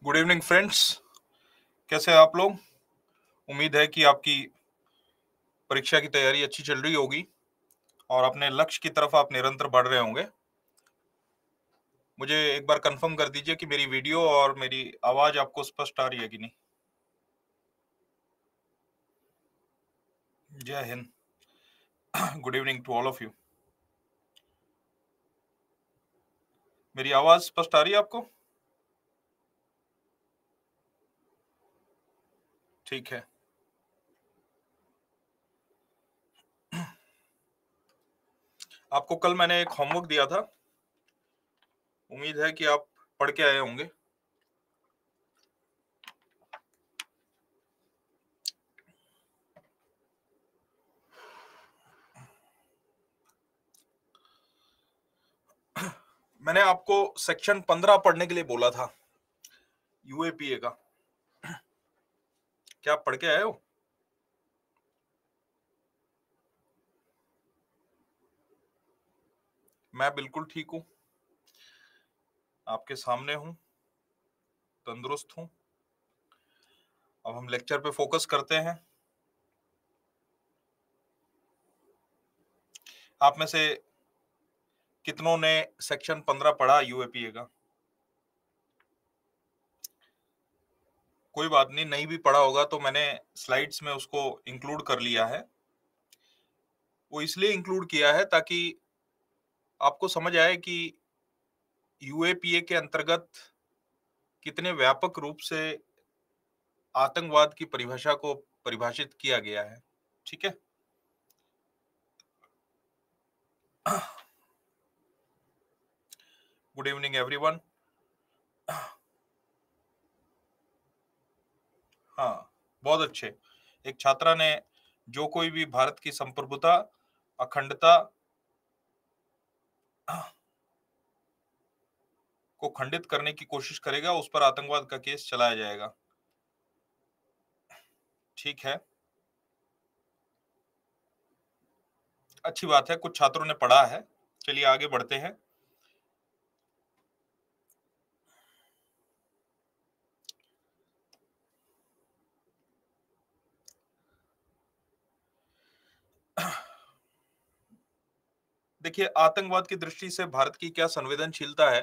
Good evening friends. कैसे हैं आप लोग? उम्मीद है कि आपकी परीक्षा की तैयारी अच्छी चल रही होगी और अपने लक्ष्य की तरफ आप निरंतर बढ़ रहे होंगे। मुझे एक बार कंफर्म कर दीजिए कि मेरी वीडियो और मेरी आवाज आपको स्पष्ट आ रही है कि नहीं। जय हिंद। Good evening to all of you. मेरी आवाज स्पष्ट आ रही है आपको? ठीक है। आपको कल मैंने एक होमवर्क दिया था, उम्मीद है कि आप पढ़ के आए होंगे। मैंने आपको सेक्शन 15 पढ़ने के लिए बोला था, यूएपीए का। क्या आप पढ़ के आए हो? मैं बिल्कुल ठीक हूं, आपके सामने हूं, तंदुरुस्त हूं। अब हम लेक्चर पे फोकस करते हैं। आप में से कितनों ने सेक्शन 15 पढ़ा यूएपीए का? कोई बात नहीं, नहीं भी पढ़ा होगा तो मैंने स्लाइड्स में उसको इंक्लूड कर लिया है। वो इसलिए इंक्लूड किया है ताकि आपको समझ आए कि यूएपीए के अंतर्गत कितने व्यापक रूप से आतंकवाद की परिभाषा को परिभाषित किया गया है। ठीक है। Good evening everyone. हाँ, बहुत अच्छे। एक छात्रा ने, जो कोई भी भारत की संप्रभुता, अखंडता को खंडित करने की कोशिश करेगा, उस पर आतंकवाद का केस चलाया जाएगा। ठीक है, अच्छी बात है, कुछ छात्रों ने पढ़ा है। चलिए आगे बढ़ते हैं। देखिए, आतंकवाद की दृष्टि से भारत की क्या संवेदनशीलता है,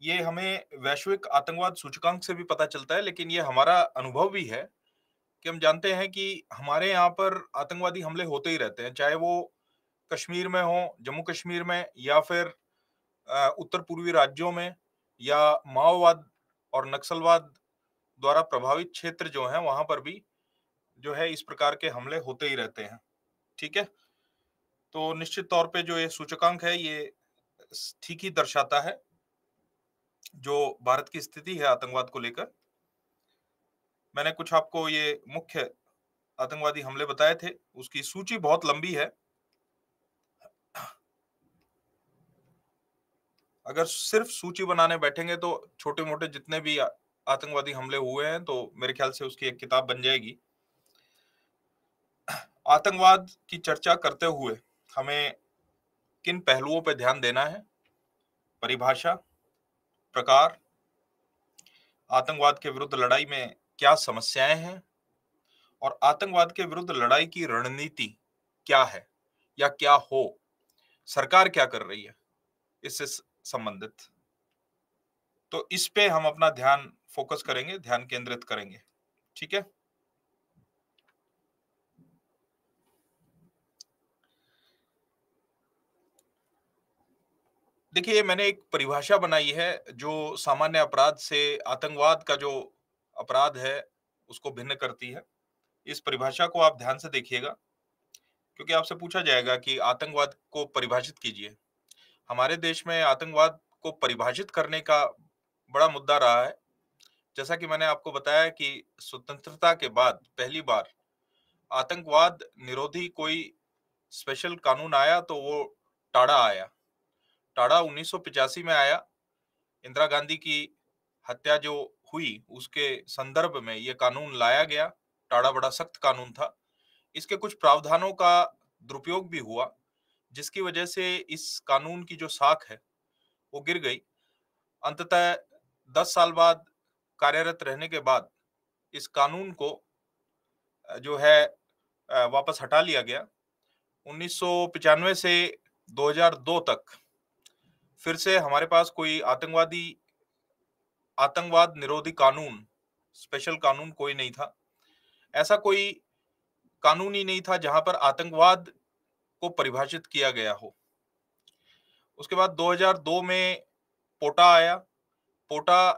ये हमें वैश्विक आतंकवाद सूचकांक से भी पता चलता है, लेकिन ये हमारा अनुभव भी है कि हम जानते हैं कि हमारे यहाँ पर आतंकवादी हमले होते ही रहते हैं, चाहे वो कश्मीर में हो, जम्मू कश्मीर में, या फिर उत्तर पूर्वी राज्यों में, या माओवाद और नक्सलवाद द्वारा प्रभावित क्षेत्र जो हैं वहां पर भी जो है इस प्रकार के हमले होते ही रहते हैं। ठीक है। तो निश्चित तौर पे जो ये सूचकांक है, ये ठीक ही दर्शाता है जो भारत की स्थिति है आतंकवाद को लेकर। मैंने कुछ आपको ये मुख्य आतंकवादी हमले बताए थे, उसकी सूची बहुत लंबी है। अगर सिर्फ सूची बनाने बैठेंगे तो छोटे मोटे जितने भी आतंकवादी हमले हुए हैं, तो मेरे ख्याल से उसकी एक किताब बन जाएगी। आतंकवाद की चर्चा करते हुए हमें किन पहलुओं पर ध्यान देना है? परिभाषा, प्रकार, आतंकवाद के विरुद्ध लड़ाई में क्या समस्याएं हैं, और आतंकवाद के विरुद्ध लड़ाई की रणनीति क्या है या क्या हो, सरकार क्या कर रही है इससे संबंधित। तो इस पे हम अपना ध्यान फोकस करेंगे, ध्यान केंद्रित करेंगे। ठीक है। देखिए, मैंने एक परिभाषा बनाई है जो सामान्य अपराध से आतंकवाद का जो अपराध है उसको भिन्न करती है। इस परिभाषा को आप ध्यान से देखिएगा, क्योंकि आपसे पूछा जाएगा कि आतंकवाद को परिभाषित कीजिए। हमारे देश में आतंकवाद को परिभाषित करने का बड़ा मुद्दा रहा है। जैसा कि मैंने आपको बताया कि स्वतंत्रता के बाद पहली बार आतंकवाद निरोधी कोई स्पेशल कानून आया तो वो टाड़ा आया। टाड़ा 1985 में आया। इंदिरा गांधी की हत्या जो हुई उसके संदर्भ में ये कानून लाया गया। टाड़ा बड़ा सख्त कानून था। इसके कुछ प्रावधानों का दुरुपयोग भी हुआ, जिसकी वजह से इस कानून की जो साख है वो गिर गई। अंततः 10 साल बाद कार्यरत रहने के बाद इस कानून को जो है वापस हटा लिया गया। 1995 से 2002 तक फिर से हमारे पास कोई आतंकवाद निरोधी कानून, स्पेशल कानून कोई नहीं था। ऐसा कोई कानून ही नहीं था जहां पर आतंकवाद को परिभाषित किया गया हो। उसके बाद 2002 में पोटा आया। पोटा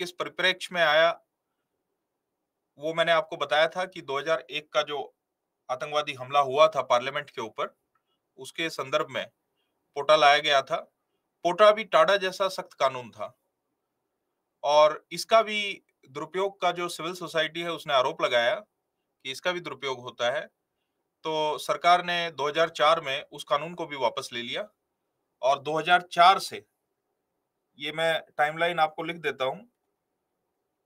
किस परिप्रेक्ष्य में आया वो मैंने आपको बताया था कि 2001 का जो आतंकवादी हमला हुआ था पार्लियामेंट के ऊपर, उसके संदर्भ में पोटा लाया गया था। पोटा भी टाडा जैसा सख्त कानून था और इसका भी दुरुपयोग का जो सिविल सोसाइटी है उसने आरोप लगाया कि इसका भी दुरुपयोग होता है। तो सरकार ने 2004 में उस कानून को भी वापस ले लिया और 2004 से, ये मैं टाइमलाइन आपको लिख देता हूं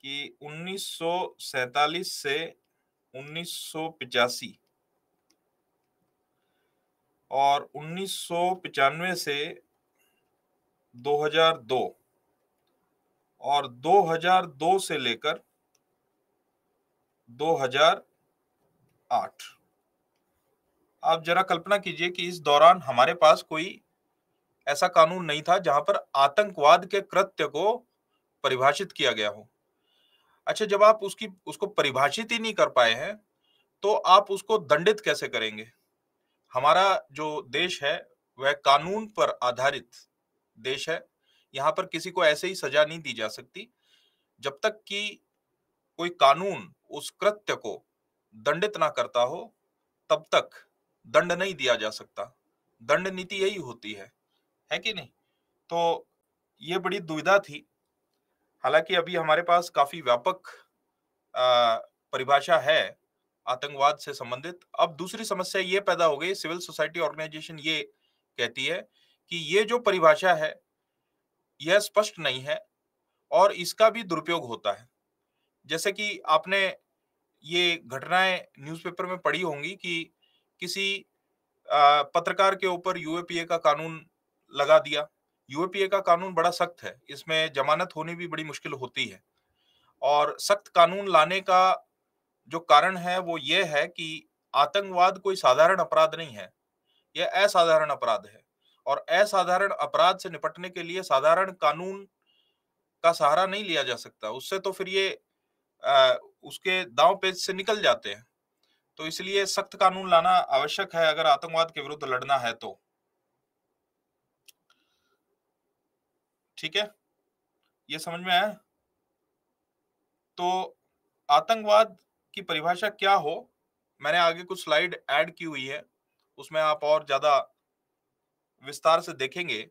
कि 1947 से 1985 और 1995 से 2002 और 2002 से लेकर 2008, आप जरा कल्पना कीजिए कि इस दौरान हमारे पास कोई ऐसा कानून नहीं था जहां पर आतंकवाद के कृत्य को परिभाषित किया गया हो। अच्छा, जब आप उसको परिभाषित ही नहीं कर पाए हैं तो आप उसको दंडित कैसे करेंगे? हमारा जो देश है वह कानून पर आधारित देश है। यहाँ पर किसी को ऐसे ही सजा नहीं दी जा सकती जब तक कि कोई कानून उस कृत्य को दंडित ना करता हो, तब तक दंड नहीं दिया जा सकता। दंड नीति यही होती है कि नहीं? तो ये बड़ी दुविधा थी। हालांकि अभी हमारे पास काफी व्यापक परिभाषा है आतंकवाद से संबंधित। अब दूसरी समस्या ये पैदा हो गई, सिविल सोसाइटी ऑर्गेनाइजेशन ये कहती है कि ये जो परिभाषा है यह स्पष्ट नहीं है और इसका भी दुरुपयोग होता है। जैसे कि आपने ये घटनाएं न्यूज़पेपर में पढ़ी होंगी कि किसी पत्रकार के ऊपर यूएपीए का कानून लगा दिया। यूएपीए का कानून बड़ा सख्त है, इसमें जमानत होनी भी बड़ी मुश्किल होती है और सख्त कानून लाने का जो कारण है वो ये है कि आतंकवाद कोई साधारण अपराध नहीं है, यह असाधारण अपराध है और असाधारण अपराध से निपटने के लिए साधारण कानून का सहारा नहीं लिया जा सकता। उससे तो फिर ये उसके दांव पेच से निकल जाते हैं। तो इसलिए सख्त कानून लाना आवश्यक है अगर आतंकवाद के विरुद्ध लड़ना है तो। ठीक है, ये समझ में आया? तो आतंकवाद की परिभाषा क्या हो, मैंने आगे कुछ स्लाइड ऐड की हुई है, उसमें आप और ज्यादा विस्तार से देखेंगे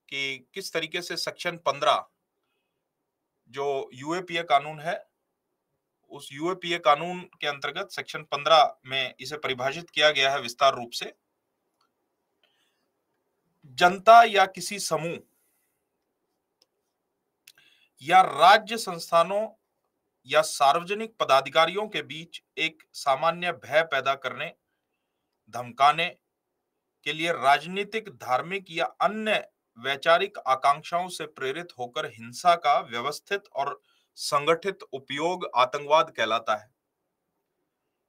कि किस तरीके से सेक्शन 15 जो यूएपीए कानून है, उस यूएपीए कानून के अंतर्गत सेक्शन 15 में इसे परिभाषित किया गया है विस्तार रूप से। जनता या किसी समूह या राज्य संस्थानों या सार्वजनिक पदाधिकारियों के बीच एक सामान्य भय पैदा करने, धमकाने के लिए राजनीतिक, धार्मिक या अन्य वैचारिक आकांक्षाओं से प्रेरित होकर हिंसा का व्यवस्थित और संगठित उपयोग आतंकवाद कहलाता है।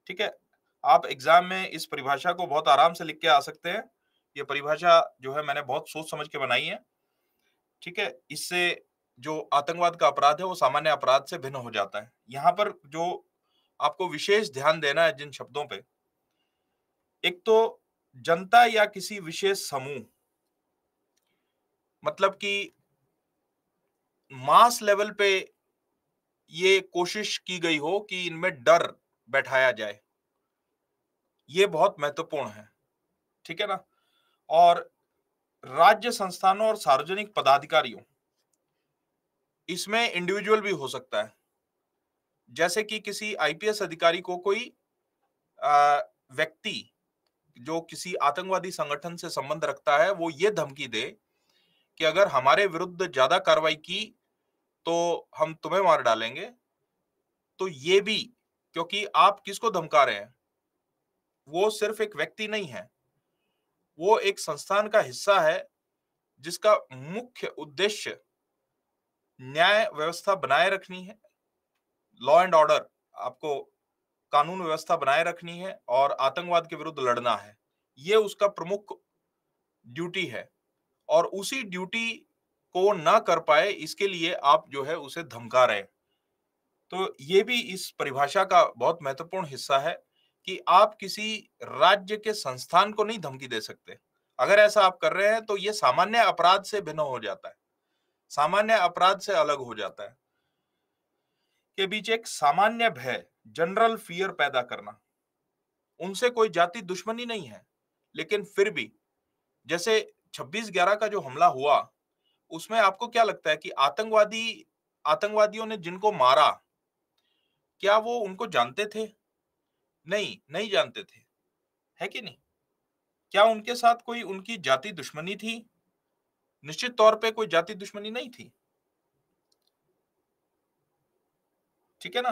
ठीक है, आप एग्जाम में इस परिभाषा को बहुत आराम से लिख के आ सकते हैं। ये परिभाषा जो है मैंने बहुत सोच समझ के बनाई है। ठीक है, इससे जो आतंकवाद का अपराध है वो सामान्य अपराध से भिन्न हो जाता है। यहाँ पर जो आपको विशेष ध्यान देना है जिन शब्दों पे, एक तो जनता या किसी विशेष समूह, मतलब कि मास लेवल पे ये कोशिश की गई हो कि इनमें डर बैठाया जाए, ये बहुत महत्वपूर्ण है। ठीक है ना? और राज्य संस्थानों और सार्वजनिक पदाधिकारियों, इसमें इंडिविजुअल भी हो सकता है। जैसे कि किसी आईपीएस अधिकारी को कोई व्यक्ति जो किसी आतंकवादी संगठन से संबंध रखता है वो ये धमकी दे कि अगर हमारे विरुद्ध ज्यादा कार्रवाई की तो हम तुम्हें मार डालेंगे। तो ये भी, क्योंकि आप किसको धमका रहे हैं, वो सिर्फ एक व्यक्ति नहीं है, वो एक संस्थान का हिस्सा है जिसका मुख्य उद्देश्य न्याय व्यवस्था बनाए रखनी है, लॉ एंड ऑर्डर, आपको कानून व्यवस्था बनाए रखनी है और आतंकवाद के विरुद्ध लड़ना है। ये उसका प्रमुख ड्यूटी है और उसी ड्यूटी को ना कर पाए इसके लिए आप जो है उसे धमका रहे हैं। तो ये भी इस परिभाषा का बहुत महत्वपूर्ण हिस्सा है कि आप किसी राज्य के संस्थान को नहीं धमकी दे सकते। अगर ऐसा आप कर रहे हैं तो ये सामान्य अपराध से भिन्न हो जाता है, सामान्य अपराध से अलग हो जाता है। के बीच एक सामान्य भय, जनरल फियर पैदा करना, उनसे कोई जाति दुश्मनी नहीं है, लेकिन फिर भी जैसे 26/11 का जो हमला हुआ, उसमें आपको क्या लगता है कि आतंकवादियों ने जिनको मारा, क्या वो उनको जानते थे? नहीं, नहीं जानते थे, है कि नहीं? क्या उनके साथ कोई उनकी जाति दुश्मनी थी? निश्चित तौर पे कोई जाति दुश्मनी नहीं थी, ठीक है ना?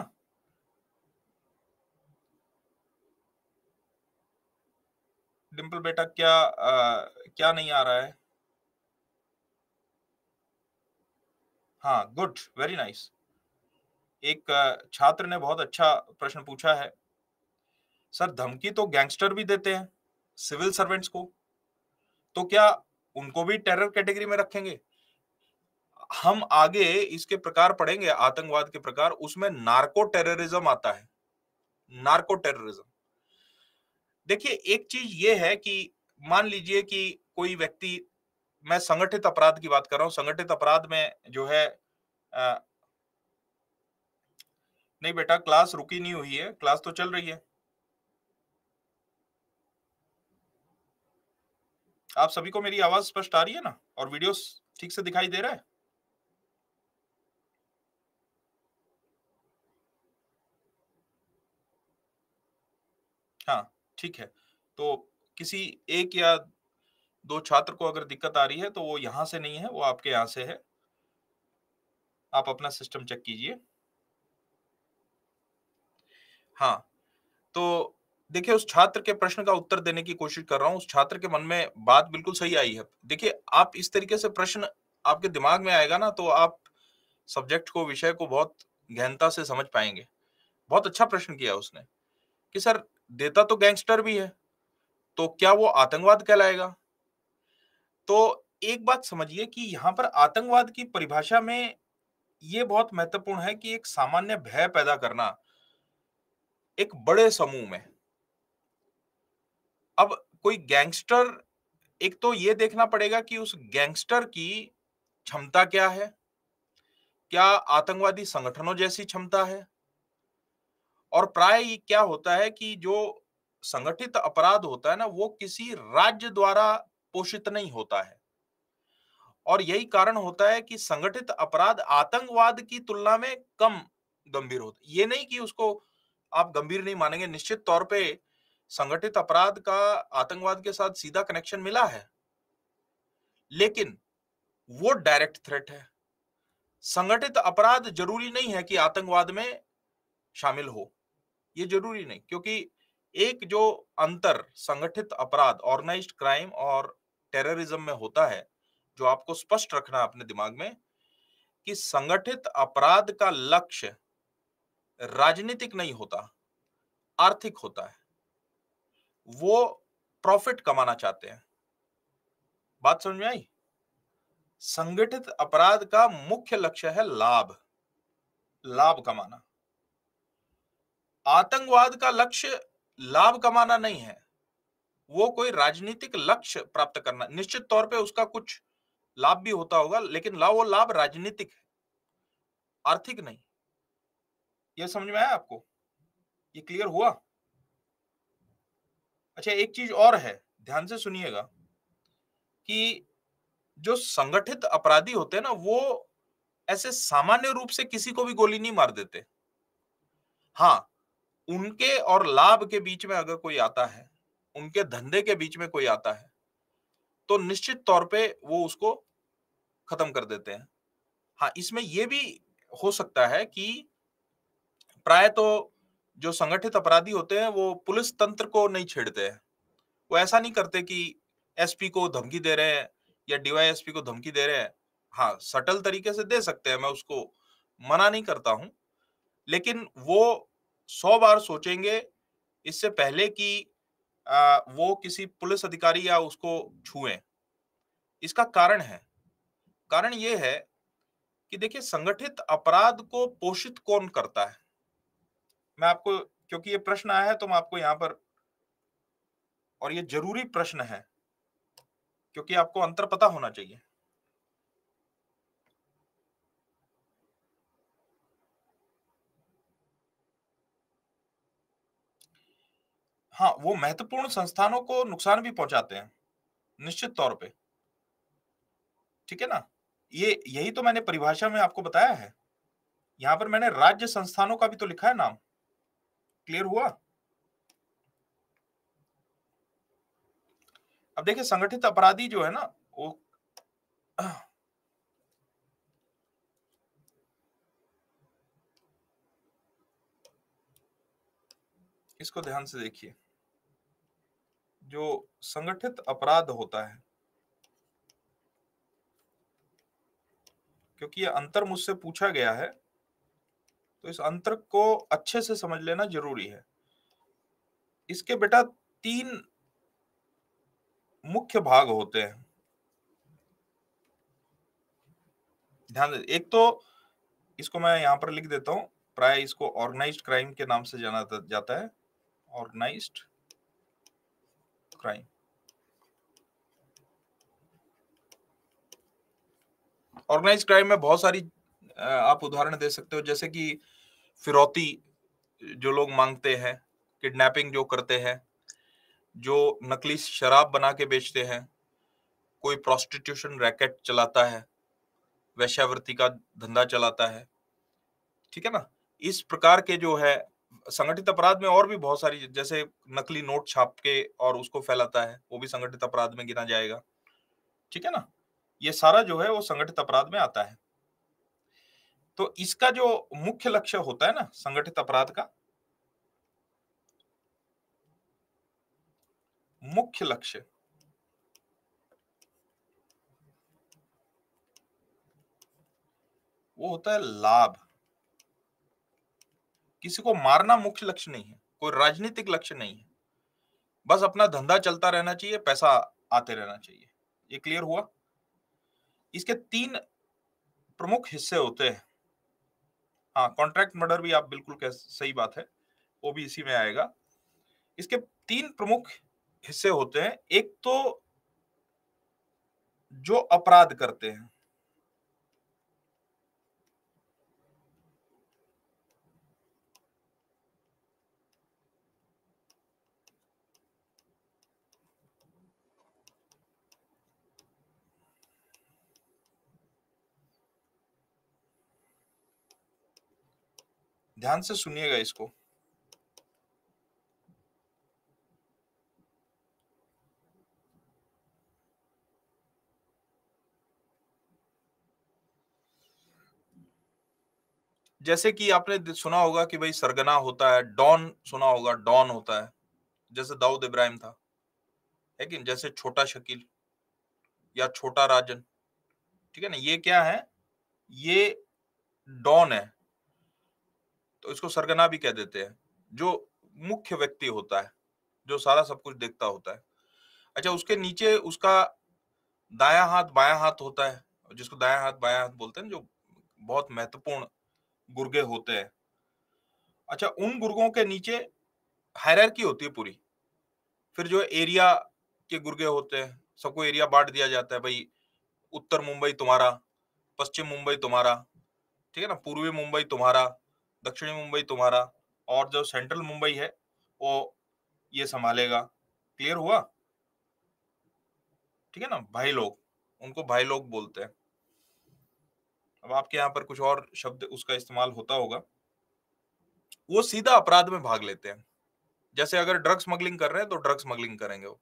डिंपल बेटा, क्या नहीं आ रहा है? हाँ, गुड, वेरी नाइस। एक छात्र ने बहुत अच्छा प्रश्न पूछा है। सर, धमकी तो गैंगस्टर भी देते हैं, सिविल सर्वेंट्स को, तो क्या उनको भी टेरर कैटेगरी में रखेंगे? हम आगे इसके प्रकार पढ़ेंगे, आतंकवाद के प्रकार, उसमें नार्को टेररिज्म आता है, नार्को टेररिज्म। देखिए, एक चीज ये है कि मान लीजिए कि कोई व्यक्ति, मैं संगठित अपराध की बात कर रहा हूं, संगठित अपराध में जो है नहीं बेटा, क्लास रुकी नहीं हुई है, क्लास तो चल रही है। आप सभी को मेरी आवाज स्पष्ट आ रही है ना, और वीडियो ठीक से दिखाई दे रहा है? हाँ, ठीक है। तो किसी एक या दो छात्र को अगर दिक्कत आ रही है तो वो यहां से नहीं है, वो आपके यहां से है। आप अपना सिस्टम चेक कीजिए। हाँ, तो देखिए, उस छात्र के प्रश्न का उत्तर देने की कोशिश कर रहा हूं। उस छात्र के मन में बात बिल्कुल सही आई है। देखिए, आप इस तरीके से प्रश्न आपके दिमाग में आएगा ना, तो आप सब्जेक्ट को, विषय को बहुत गहनता से समझ पाएंगे। बहुत अच्छा प्रश्न किया उसने कि सर, देता तो गैंगस्टर भी है, तो क्या वो आतंकवाद कहलाएगा? तो एक बात समझिए कि यहाँ पर आतंकवाद की परिभाषा में ये बहुत महत्वपूर्ण है कि एक सामान्य भय पैदा करना एक बड़े समूह में। अब कोई गैंगस्टर, एक तो ये देखना पड़ेगा कि उस गैंगस्टर की क्षमता क्या है, क्या आतंकवादी संगठनों जैसी क्षमता है। और प्राय ये क्या होता है कि जो संगठित अपराध होता है ना, वो किसी राज्य द्वारा पोषित नहीं होता है। और यही कारण होता है कि संगठित अपराध आतंकवाद की तुलना में कम गंभीर होते। ये नहीं कि उसको आप गंभीर नहीं मानेंगे, निश्चित तौर पे संगठित अपराध का आतंकवाद के साथ सीधा कनेक्शन मिला है, लेकिन वो डायरेक्ट थ्रेट है। संगठित अपराध जरूरी नहीं है कि आतंकवाद में शामिल हो, ये जरूरी नहीं, क्योंकि एक जो अंतर संगठित अपराध, ऑर्गेनाइज्ड क्राइम और टेररिज्म में होता है, जो आपको स्पष्ट रखना है अपने दिमाग में, कि संगठित अपराध का लक्ष्य राजनीतिक नहीं होता, आर्थिक होता है। वो प्रॉफिट कमाना चाहते हैं। बात समझ में आई? संगठित अपराध का मुख्य लक्ष्य है लाभ, लाभ कमाना। आतंकवाद का लक्ष्य लाभ कमाना नहीं है, वो कोई राजनीतिक लक्ष्य प्राप्त करना। निश्चित तौर पे उसका कुछ लाभ भी होता होगा, लेकिन वो लाभ राजनीतिक है, आर्थिक नहीं। यह समझ में आया आपको? ये क्लियर हुआ? अच्छा, एक चीज और है, ध्यान से सुनिएगा कि जो संगठित अपराधी होते हैं ना, वो ऐसे सामान्य रूप से किसी को भी गोली नहीं मार देते। हाँ, उनके और लाभ के बीच में अगर कोई आता है, उनके धंधे के बीच में कोई आता है, तो निश्चित तौर पे वो उसको खत्म कर देते हैं। हाँ, इसमें यह भी हो सकता है कि प्राय तो जो संगठित अपराधी होते हैं वो पुलिस तंत्र को नहीं छेड़ते हैं। वो ऐसा नहीं करते कि एसपी को धमकी दे रहे हैं या डीवाईएसपी को धमकी दे रहे हैं, हाँ, सटल तरीके से दे सकते हैं, मैं उसको मना नहीं करता हूँ। लेकिन वो 100 बार सोचेंगे इससे पहले कि वो किसी पुलिस अधिकारी या उसको छुएँ। इसका कारण है। कारण ये है कि देखिए संगठित अपराध को पोषित कौन करता है? मैं आपको, क्योंकि ये प्रश्न आया है तो मैं आपको यहाँ पर, और ये ज़रूरी प्रश्न है, क्योंकि आपको अंतर पता होना चाहिए। हाँ, वो महत्वपूर्ण संस्थानों को नुकसान भी पहुँचाते हैं, निश्चित तौर पे। ठीक है ना? ये यही तो मैंने परिभाषा में आपको बताया है। यहाँ पर मैंने राज्य संस्थानों का भी तो लिखा है नाम। क्लियर हुआ? अब देखिए संगठित अपराधी जो है ना, वो इसको ध्यान से देखिए। जो संगठित अपराध होता है, क्योंकि ये अंतर मुझसे पूछा गया है, तो इस अंतर को अच्छे से समझ लेना ज़रूरी है। इसके बेटा 3 मुख्य भाग होते हैं। ध्यान दें, एक तो इसको मैं यहाँ पर लिख देता हूँ, प्राय इसको ऑर्गेनाइज्ड क्राइम के नाम से जाना जाता है। Organised crime. ऑर्गेनाइज्ड क्राइम में बहुत सारी आप उदाहरण दे सकते हो, जैसे कि फिरौती जो लोग मांगते हैं, किडनैपिंग जो करते हैं, जो नकली शराब बना के बेचते हैं, कोई प्रोस्टिट्यूशन रैकेट चलाता है, वेश्यावृत्ति का धंधा चलाता है। ठीक है ना? इस प्रकार के जो है संगठित अपराध में और भी बहुत सारी, जैसे नकली नोट छाप के और उसको फैलाता है, वो भी संगठित अपराध में गिना जाएगा। ठीक है ना? ये सारा जो है वो संगठित अपराध में आता है। तो इसका जो मुख्य लक्ष्य होता है ना संगठित अपराध का, मुख्य लक्ष्य वो होता है लाभ। किसी को मारना मुख्य लक्ष्य नहीं है, कोई राजनीतिक लक्ष्य नहीं है। बस अपना धंधा चलता रहना चाहिए, पैसा आते रहना चाहिए। ये क्लियर हुआ? इसके 3 प्रमुख हिस्से होते हैं। हाँ, कॉन्ट्रैक्ट मर्डर भी आप बिल्कुल कह, सही बात है, वो भी इसी में आएगा। इसके 3 प्रमुख हिस्से होते हैं। एक तो जो अपराध करते हैं, ध्यान से सुनिएगा इसको। जैसे कि आपने सुना होगा कि भाई सरगना होता है, डॉन सुना होगा, डॉन होता है, जैसे दाऊद इब्राहिम था, है कि नहीं? जैसे छोटा शकील या छोटा राजन। ठीक है ना? ये क्या है? ये डॉन है, तो इसको सरगना भी कह देते हैं। जो मुख्य व्यक्ति होता है, जो सारा सब कुछ देखता होता है। अच्छा, उसके नीचे उसका दायां हाथ बायां हाथ होता है, जिसको दायां हाथ बायां हाथ बोलते हैं, जो बहुत महत्वपूर्ण गुर्गे होते हैं। अच्छा, उन गुर्गों के नीचे हायरार्की होती है पूरी। फिर जो एरिया के गुर्गे होते हैं, सबको एरिया बांट दिया जाता है, भाई उत्तर मुंबई तुम्हारा, पश्चिम मुंबई तुम्हारा, ठीक है ना, पूर्वी मुंबई तुम्हारा, दक्षिणी मुंबई तुम्हारा, और जो सेंट्रल मुंबई है वो ये संभालेगा। क्लियर हुआ? ठीक है ना? भाई लोग, उनको भाई लोग बोलते हैं। अब आपके यहाँ पर कुछ और शब्द उसका इस्तेमाल होता होगा। वो सीधा अपराध में भाग लेते हैं। जैसे अगर ड्रग स्मगलिंग कर रहे हैं तो ड्रग स्मगलिंग करेंगे वो।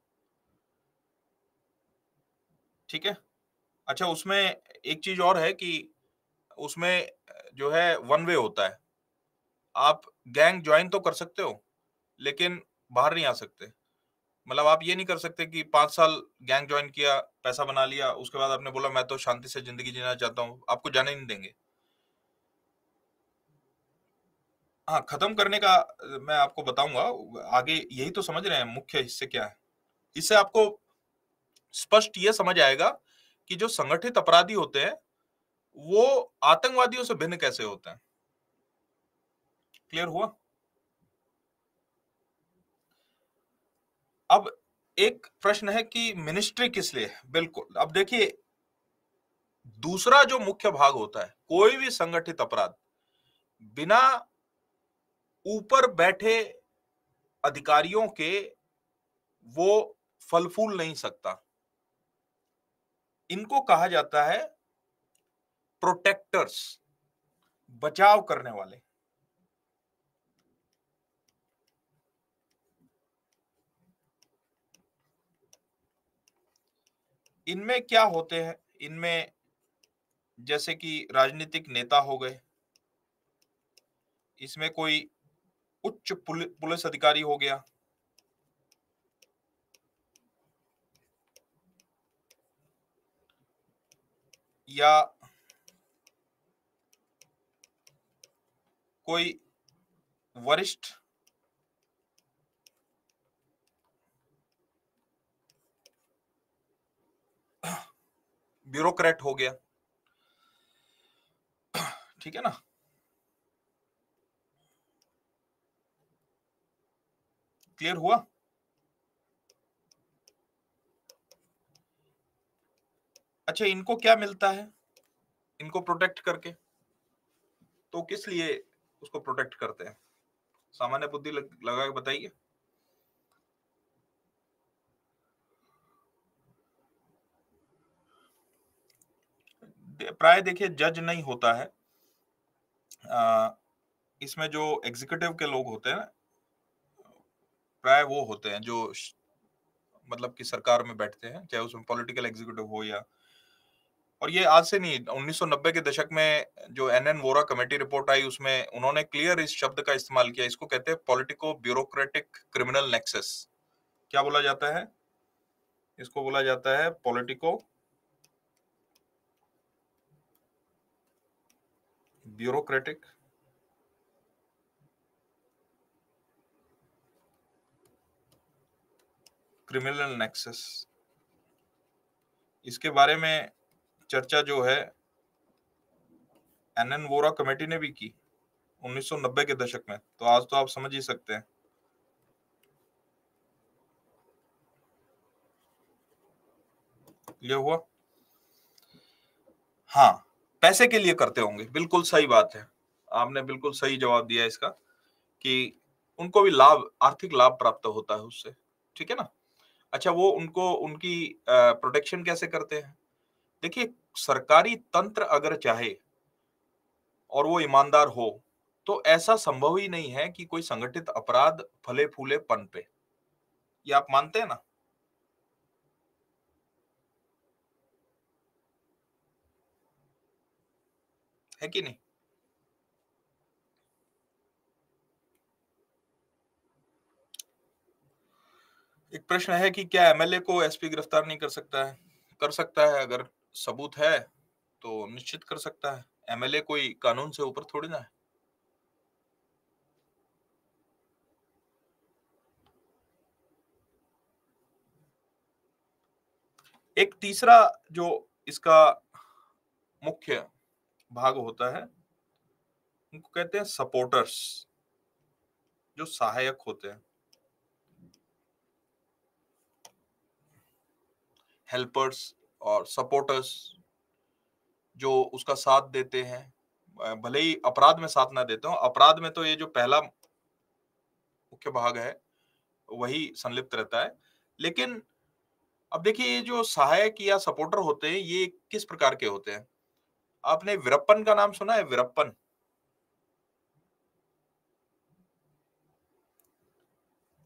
ठीक है? अच्छा, उसमें एक चीज और है कि उसमें जो है वन वे होता है। आप गैंग ज्वाइन तो कर सकते हो, लेकिन बाहर नहीं आ सकते। मतलब आप ये नहीं कर सकते कि 5 साल गैंग ज्वाइन किया, पैसा बना लिया, उसके बाद आपने बोला मैं तो शांति से जिंदगी जीना चाहता हूँ, आपको जाने नहीं देंगे। हाँ, खत्म करने का मैं आपको बताऊंगा आगे। यही तो समझ रहे हैं मुख्य हिस्से क्या है। इससे आपको स्पष्ट ये समझ आएगा कि जो संगठित अपराधी होते हैं वो आतंकवादियों से भिन्न कैसे होते हैं। क्लियर हुआ? अब एक प्रश्न है कि मिनिस्ट्री किस लिए? बिल्कुल। अब देखिए, दूसरा जो मुख्य भाग होता है, कोई भी संगठित अपराध बिना ऊपर बैठे अधिकारियों के वो फल फूल नहीं सकता। इनको कहा जाता है प्रोटेक्टर्स, बचाव करने वाले। इनमें क्या होते हैं? इनमें जैसे कि राजनीतिक नेता हो गए, इसमें कोई उच्च पुलिस अधिकारी हो गया, या कोई वरिष्ठ ब्यूरोक्रेट हो गया। ठीक है ना? क्लियर हुआ? अच्छा, इनको क्या मिलता है इनको प्रोटेक्ट करके? तो किस लिए उसको प्रोटेक्ट करते हैं? सामान्य बुद्धि लगा के बताइए। प्राय देखिए, जज नहीं होता है। इसमें जो एग्जीक्यूटिव के लोग होते हैं, प्राय वो होते हैं जो मतलब कि सरकार में बैठते हैं, चाहे उसमें पॉलिटिकल एग्जीक्यूटिव हो या। और ये आज से नहीं, 1990 के दशक में जो एनएन वोरा कमेटी रिपोर्ट आई, उसमें उन्होंने क्लियर इस शब्द का इस्तेमाल किया। इसको कहते हैं पॉलिटिको ब्यूरोक्रेटिक क्रिमिनल नेक्सस। क्या बोला जाता है? इसको बोला जाता है पॉलिटिको ब्यूरोक्रेटिक क्रिमिनल नेक्सस। इसके बारे में चर्चा जो है एनएन वोरा कमेटी ने भी की 1990 के दशक में। तो आज तो आप समझ ही सकते हैं। ये हुआ। हाँ, पैसे के लिए करते होंगे, बिल्कुल सही बात है। आपने बिल्कुल सही जवाब दिया इसका, कि उनको भी लाभ, आर्थिक लाभ प्राप्त होता है उससे। ठीक है ना? अच्छा, वो उनको उनकी प्रोटेक्शन कैसे करते हैं? देखिए, सरकारी तंत्र अगर चाहे और वो ईमानदार हो, तो ऐसा संभव ही नहीं है कि कोई संगठित अपराध फले फूले पनपे। ये आप मानते हैं ना? है कि नहीं? एक प्रश्न है कि क्या एमएलए को एसपी गिरफ्तार नहीं कर सकता है? कर सकता है, अगर सबूत है तो निश्चित कर सकता है। एमएलए कोई कानून से ऊपर थोड़ी ना है। एक तीसरा जो इसका मुख्य भाग होता है, उनको कहते हैं सपोर्टर्स, जो सहायक होते हैं, हेल्पर्स और सपोर्टर्स, जो उसका साथ देते हैं। भले ही अपराध में साथ ना देते हो, अपराध में तो ये जो पहला मुख्य भाग है वही संलिप्त रहता है। लेकिन अब देखिए, ये जो सहायक या सपोर्टर होते हैं, ये किस प्रकार के होते हैं? आपने वीरप्पन का नाम सुना है? वीरप्पन।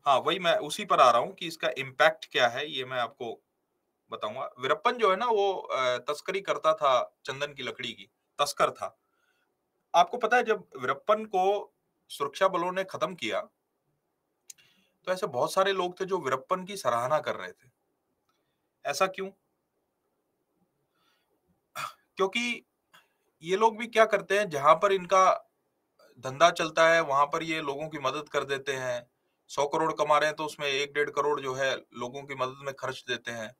हाँ, वही मैं उसी पर आ रहा हूँ कि इसका इम्पैक्ट क्या है, ये मैं आपको बताऊंगा। वीरप्पन जो है ना, वो तस्करी करता था, चंदन की लकड़ी की तस्कर था। आपको पता है, जब वीरप्पन को सुरक्षा बलों ने खत्म किया, तो ऐसे बहुत सारे लोग थे जो वीरप्पन की सराहना कर रहे थे। ऐसा क्यों? क्योंकि ये लोग भी क्या करते हैं, जहां पर इनका धंधा चलता है वहां पर ये लोगों की मदद कर देते हैं। 100 करोड़ कमा रहे हैं तो उसमें 1-1.5 करोड़ जो है लोगों की मदद में खर्च देते हैं।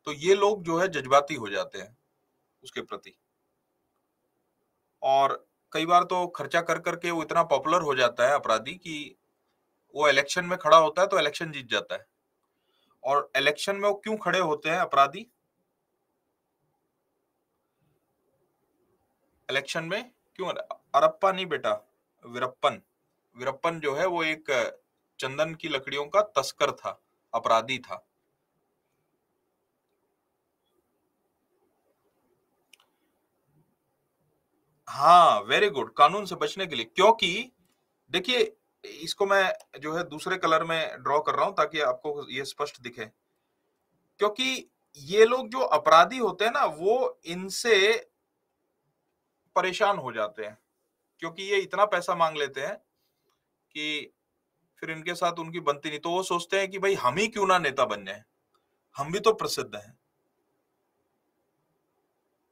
तो ये लोग जो है जज्बाती हो जाते हैं उसके प्रति, और कई बार तो खर्चा कर करके वो इतना पॉपुलर हो जाता है अपराधी कि वो इलेक्शन में खड़ा होता है तो इलेक्शन जीत जाता है। और इलेक्शन में वो क्यों खड़े होते हैं अपराधी? इलेक्शन में क्यों? अरप्पा नहीं बेटा, वीरप्पन। वीरप्पन जो है वो एक चंदन की लकड़ियों का तस्कर था, अपराधी था। हाँ, वेरी गुड, कानून से बचने के लिए। क्योंकि देखिए, इसको मैं जो है दूसरे कलर में ड्रॉ कर रहा हूं ताकि आपको ये स्पष्ट दिखे। क्योंकि ये लोग जो अपराधी होते हैं ना, वो इनसे परेशान हो जाते हैं, क्योंकि ये इतना पैसा मांग लेते हैं कि फिर इनके साथ उनकी बनती नहीं। तो वो सोचते हैं कि भाई हम ही क्यों ना नेता बन जाए, हम भी तो प्रसिद्ध हैं।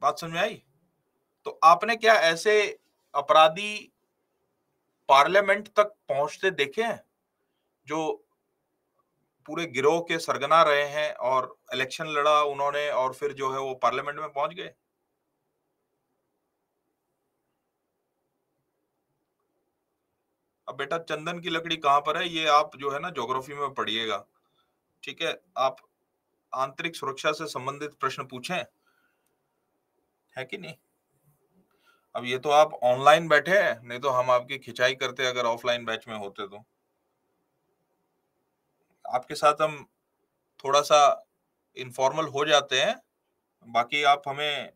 बात समझ में आई? तो आपने क्या ऐसे अपराधी पार्लियामेंट तक पहुंचते देखे हैं, जो पूरे गिरोह के सरगना रहे हैं और इलेक्शन लड़ा उन्होंने और फिर जो है वो पार्लियामेंट में पहुंच गए? अब बेटा, चंदन की लकड़ी कहां पर है ये आप जो है ना ज्योग्राफी में पढ़िएगा। ठीक है? आप आंतरिक सुरक्षा से संबंधित प्रश्न पूछें, है कि नहीं? अब ये तो आप ऑनलाइन बैठे हैं, नहीं तो हम आपकी खिंचाई करते अगर ऑफलाइन बैच में होते तो। आपके साथ हम थोड़ा सा इनफॉर्मल हो जाते हैं, बाकी आप हमें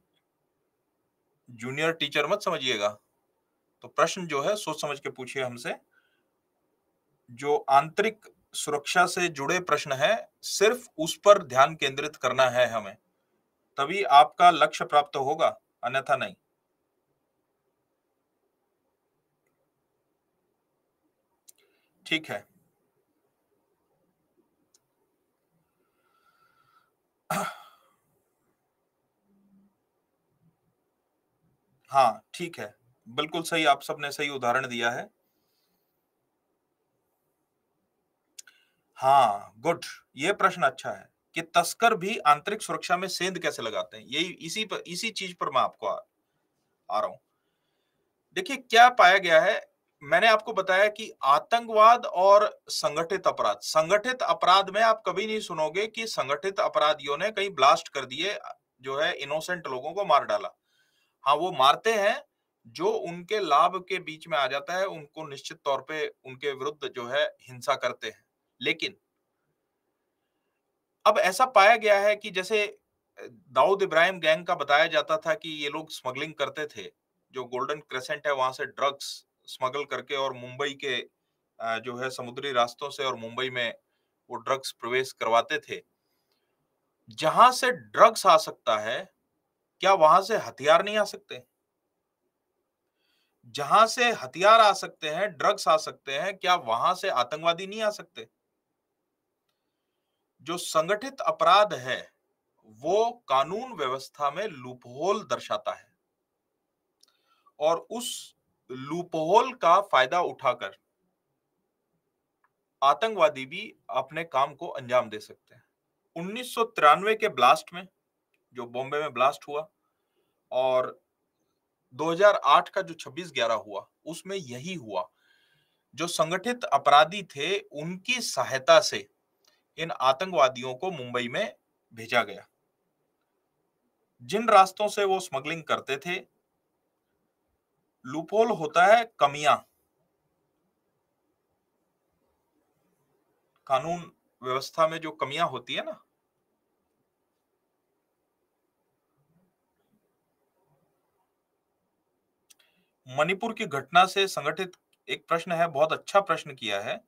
जूनियर टीचर मत समझिएगा। तो प्रश्न जो है सोच समझ के पूछिए हमसे। जो आंतरिक सुरक्षा से जुड़े प्रश्न है, सिर्फ उस पर ध्यान केंद्रित करना है हमें, तभी आपका लक्ष्य प्राप्त होगा, अन्यथा नहीं। ठीक है? हाँ, ठीक है। बिल्कुल सही, आप सबने सही उदाहरण दिया है। हाँ, गुड। ये प्रश्न अच्छा है कि तस्कर भी आंतरिक सुरक्षा में सेंध कैसे लगाते हैं। यही इसी चीज पर मैं आपको आ रहा हूं। देखिए क्या पाया गया है, मैंने आपको बताया कि आतंकवाद और संगठित अपराध में आप कभी नहीं सुनोगे कि संगठित अपराधियों ने कहीं ब्लास्ट कर दिए, जो है इनोसेंट लोगों को मार डाला। हाँ, वो मारते हैं, जो उनके लाभ के बीच में आ जाता है उनको निश्चित तौर पे उनके विरुद्ध जो है हिंसा करते हैं। लेकिन अब ऐसा पाया गया है कि जैसे दाऊद इब्राहिम गैंग का बताया जाता था कि ये लोग स्मगलिंग करते थे, जो गोल्डन क्रेसेंट है वहां से ड्रग्स स्मगल करके और मुंबई के जो है समुद्री रास्तों से और मुंबई में वो ड्रग्स प्रवेश करवाते थे। जहां से ड्रग्स आ सकता है, क्या वहां से हथियार नहीं आ सकते? जहां से हथियार आ सकते हैं, ड्रग्स आ सकते हैं, क्या वहां से आतंकवादी नहीं आ सकते? जो संगठित अपराध है वो कानून व्यवस्था में लूपहोल दर्शाता है, और उस लूपहोल का फायदा उठाकर आतंकवादी भी अपने काम को अंजाम दे सकते हैं। 1993 के ब्लास्ट में, जो बॉम्बे में ब्लास्ट हुआ, और 2008 का जो 26/11 हुआ, उसमें यही हुआ। जो संगठित अपराधी थे उनकी सहायता से इन आतंकवादियों को मुंबई में भेजा गया। जिन रास्तों से वो स्मगलिंग करते थे, लूपहोल होता है कमियां, कानून व्यवस्था में जो कमियां होती है ना। मणिपुर की घटना से संगठित, एक प्रश्न है, बहुत अच्छा प्रश्न किया है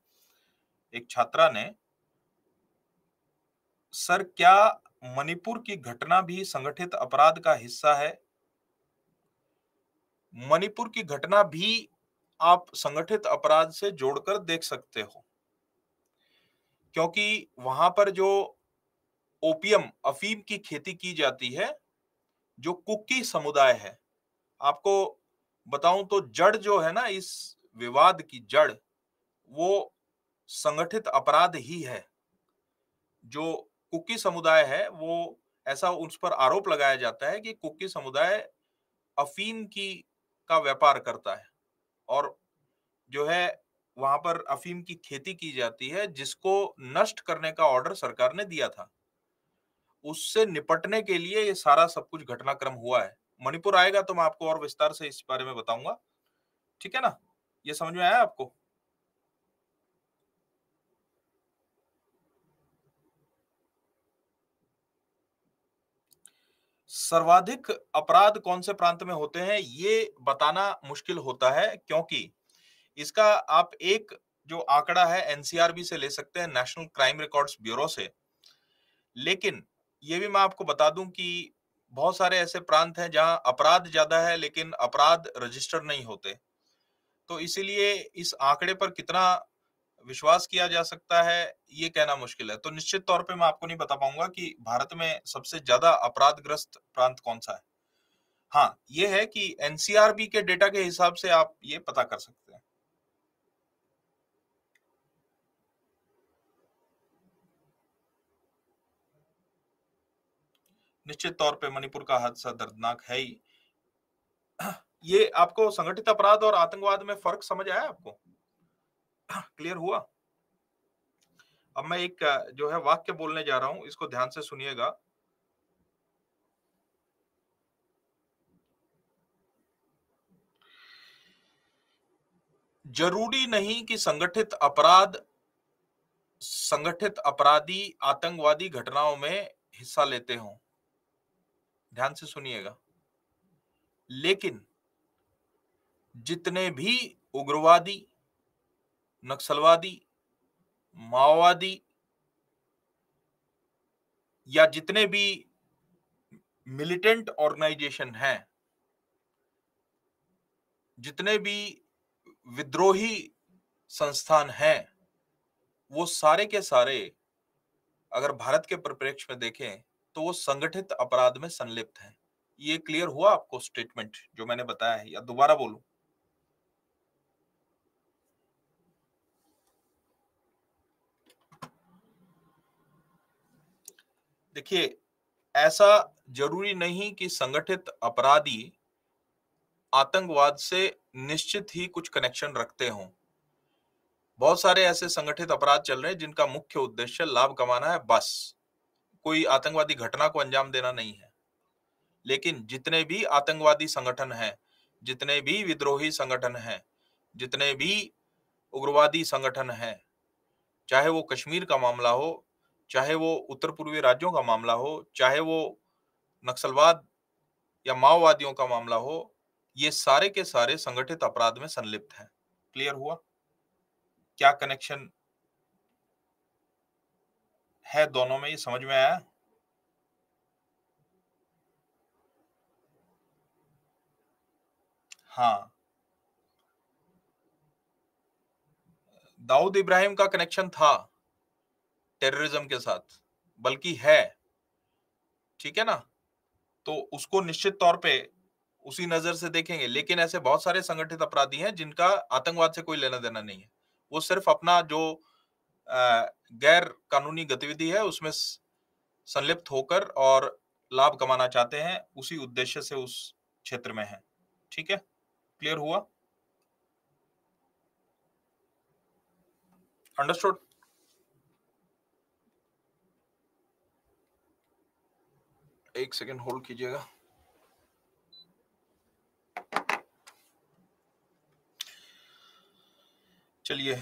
एक छात्रा ने। सर, क्या मणिपुर की घटना भी संगठित अपराध का हिस्सा है? मणिपुर की घटना भी आप संगठित अपराध से जोड़कर देख सकते हो। क्योंकि वहां पर जो ओपियम अफीम की खेती की जाती है, जो कुकी समुदाय है, आपको बताऊं तो जड़ जो है ना इस विवाद की जड़, वो संगठित अपराध ही है। जो कुकी समुदाय है, वो ऐसा उस पर आरोप लगाया जाता है कि कुकी समुदाय अफीम की का व्यापार करता है और जो है वहां पर अफीम की खेती की जाती है, जिसको नष्ट करने का ऑर्डर सरकार ने दिया था। उससे निपटने के लिए ये सारा सब कुछ घटनाक्रम हुआ है। मणिपुर आएगा तो मैं आपको और विस्तार से इस बारे में बताऊंगा, ठीक है ना? ये समझ में आया आपको? सर्वाधिक अपराध कौन से प्रांत में होते हैं ये बताना मुश्किल होता है, क्योंकि इसका आप एक जो आंकड़ा है एनसीआरबी से ले सकते हैं, नेशनल क्राइम रिकॉर्ड्स ब्यूरो से। लेकिन ये भी मैं आपको बता दूं कि बहुत सारे ऐसे प्रांत हैं जहां अपराध ज्यादा है लेकिन अपराध रजिस्टर नहीं होते। तो इसीलिए इस आंकड़े पर कितना विश्वास किया जा सकता है ये कहना मुश्किल है। तो निश्चित तौर पे मैं आपको नहीं बता पाऊंगा कि भारत में सबसे ज्यादा अपराधग्रस्त प्रांत कौन सा है। हाँ, ये है कि एनसीआरबी के डेटा के हिसाब से आप ये पता कर सकते हैं। निश्चित तौर पे मणिपुर का हादसा दर्दनाक है ही। ये आपको संगठित अपराध और आतंकवाद में फर्क समझ आया आपको? क्लियर हुआ? अब मैं एक जो है वाक्य बोलने जा रहा हूं, इसको ध्यान से सुनिएगा। जरूरी नहीं कि संगठित अपराधी आतंकवादी घटनाओं में हिस्सा लेते हों। ध्यान से सुनिएगा। लेकिन जितने भी उग्रवादी, नक्सलवादी, माओवादी या जितने भी मिलिटेंट ऑर्गेनाइजेशन हैं, जितने भी विद्रोही संस्थान हैं, वो सारे के सारे अगर भारत के परिप्रेक्ष्य में देखें तो वो संगठित अपराध में संलिप्त हैं। ये क्लियर हुआ आपको स्टेटमेंट जो मैंने बताया है, या दोबारा बोलूं? देखिए, ऐसा जरूरी नहीं कि संगठित अपराधी आतंकवाद से निश्चित ही कुछ कनेक्शन रखते हों। बहुत सारे ऐसे संगठित अपराध चल रहे हैं जिनका मुख्य उद्देश्य लाभ कमाना है, बस कोई आतंकवादी घटना को अंजाम देना नहीं है। लेकिन जितने भी आतंकवादी संगठन हैं, जितने भी विद्रोही संगठन हैं, जितने भी उग्रवादी संगठन हैं, चाहे वो कश्मीर का मामला हो, चाहे वो उत्तर पूर्वी राज्यों का मामला हो, चाहे वो नक्सलवाद या माओवादियों का मामला हो, ये सारे के सारे संगठित अपराध में संलिप्त हैं। क्लियर हुआ? क्या कनेक्शन है दोनों में, ये समझ में आया? हाँ, दाऊद इब्राहिम का कनेक्शन था टेररिज्म के साथ, बल्कि है, ठीक है ना? तो उसको निश्चित तौर पे उसी नजर से देखेंगे। लेकिन ऐसे बहुत सारे संगठित अपराधी हैं जिनका आतंकवाद से कोई लेना देना नहीं है। वो सिर्फ अपना जो गैर कानूनी गतिविधि है उसमें संलिप्त होकर और लाभ कमाना चाहते हैं, उसी उद्देश्य से उस क्षेत्र में है। ठीक है? क्लियर हुआ? अंडरस्टूड? एक सेकेंड होल्ड कीजिएगा। चलिए,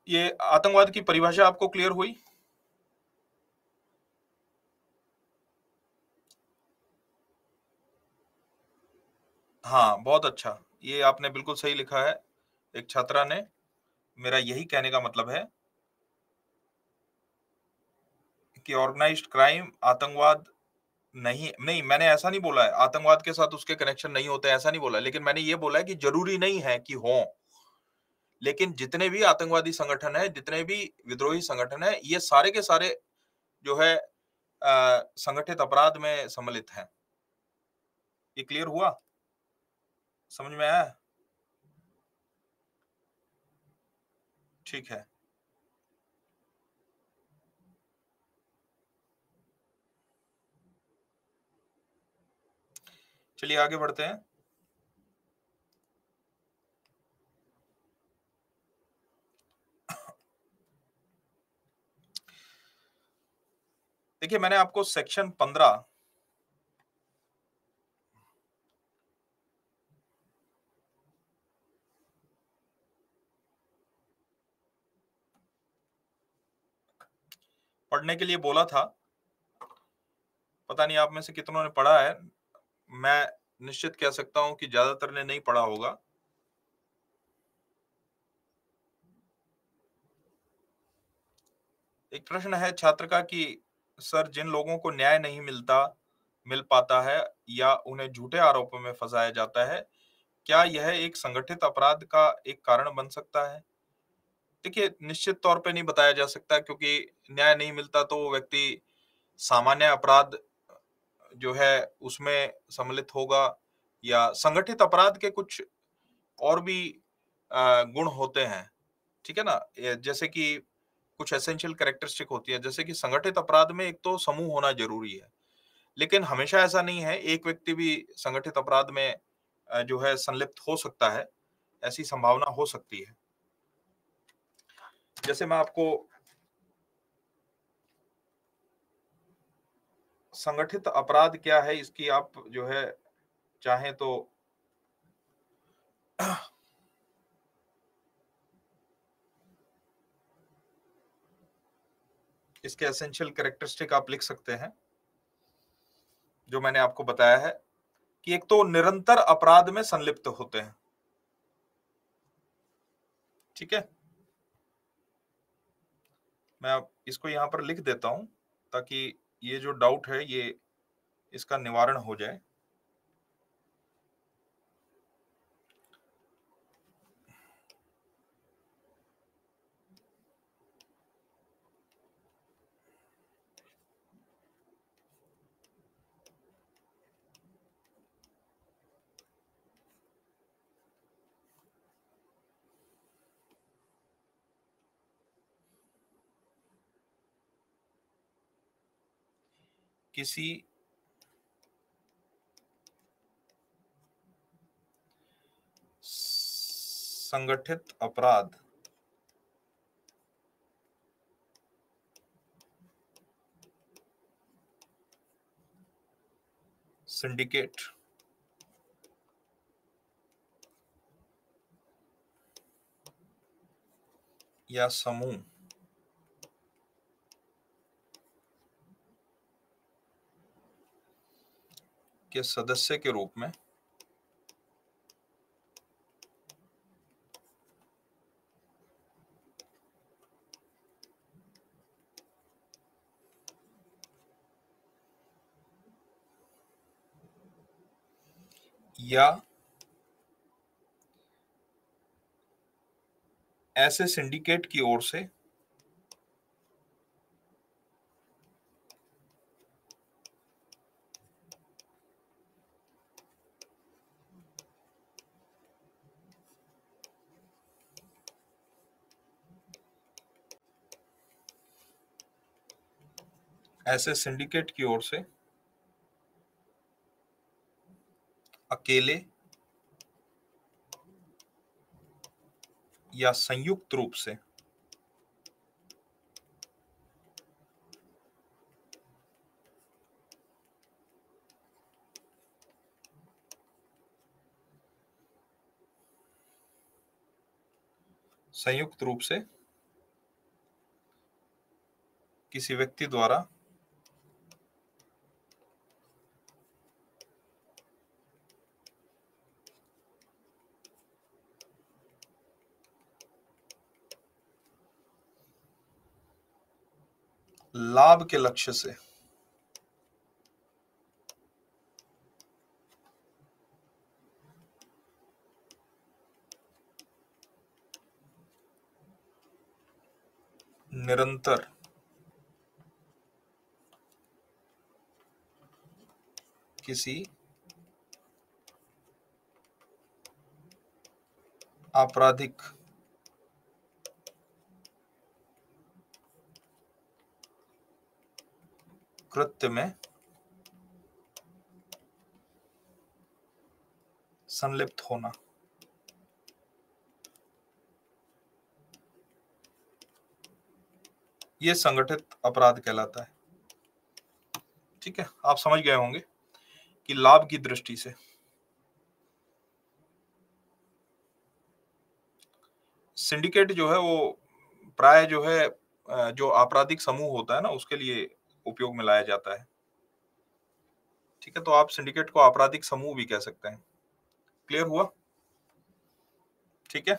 ये आतंकवाद की परिभाषा आपको क्लियर हुई? हाँ, बहुत अच्छा। ये आपने बिल्कुल सही लिखा है एक छात्रा ने। मेरा यही कहने का मतलब है कि ऑर्गेनाइज्ड क्राइम आतंकवाद नहीं, नहीं मैंने ऐसा नहीं बोला है आतंकवाद के साथ उसके कनेक्शन नहीं होते, ऐसा नहीं बोला। लेकिन मैंने ये बोला है कि जरूरी नहीं है कि हो। लेकिन जितने भी आतंकवादी संगठन है, जितने भी विद्रोही संगठन है, ये सारे के सारे जो है संगठित अपराध में सम्मिलित हैं। ये क्लियर हुआ? समझ में आया? ठीक है। चलिए आगे बढ़ते हैं। देखिए, मैंने आपको सेक्शन 15 पढ़ने के लिए बोला था। पता नहीं आप में से कितनों ने पढ़ा है। मैं निश्चित कह सकता हूं कि ज्यादातर ने नहीं पढ़ा होगा। एक प्रश्न है छात्र का कि सर, जिन लोगों को न्याय नहीं मिल पाता है या उन्हें झूठे आरोपों में फंसाया जाता है, क्या यह एक संगठित अपराध का एक कारण बन सकता है? देखिए, निश्चित तौर पे नहीं बताया जा सकता, क्योंकि न्याय नहीं मिलता तो वो व्यक्ति सामान्य अपराध जो है उसमें सम्मिलित होगा, या संगठित अपराध के कुछ और भी गुण होते हैं। ठीक है ना? जैसे कि कुछ एसेंशियल कैरेक्टरिस्टिक होती है, जैसे कि संगठित अपराध में एक तो समूह होना जरूरी है, लेकिन हमेशा ऐसा नहीं है। एक व्यक्ति भी संगठित अपराध में जो है संलिप्त हो सकता है, ऐसी संभावना हो सकती है। जैसे मैं आपको संगठित अपराध क्या है इसकी आप जो है चाहें तो इसके एसेंशियल कैरेक्टरिस्टिक आप लिख सकते हैं, जो मैंने आपको बताया है कि एक तो निरंतर अपराध में संलिप्त होते हैं। ठीक है, मैं अब इसको यहां पर लिख देता हूं ताकि ये जो डाउट है ये इसका निवारण हो जाए। किसी संगठित अपराध सिंडिकेट या समूह के सदस्य के रूप में या ऐसे सिंडिकेट की ओर से ऐसे सिंडिकेट की ओर से अकेले या संयुक्त रूप से संयुक्त रूप से किसी व्यक्ति द्वारा लाभ के लक्ष्य से निरंतर किसी आपराधिक कृत्य में संलिप्त होना, ये संगठित अपराध कहलाता है। ठीक है, आप समझ गए होंगे कि लाभ की दृष्टि से सिंडिकेट जो है वो प्राय जो है जो आपराधिक समूह होता है ना, उसके लिए उपयोग में लाया जाता है। ठीक है, तो आप सिंडिकेट को आपराधिक समूह भी कह सकते हैं। क्लियर हुआ? ठीक है।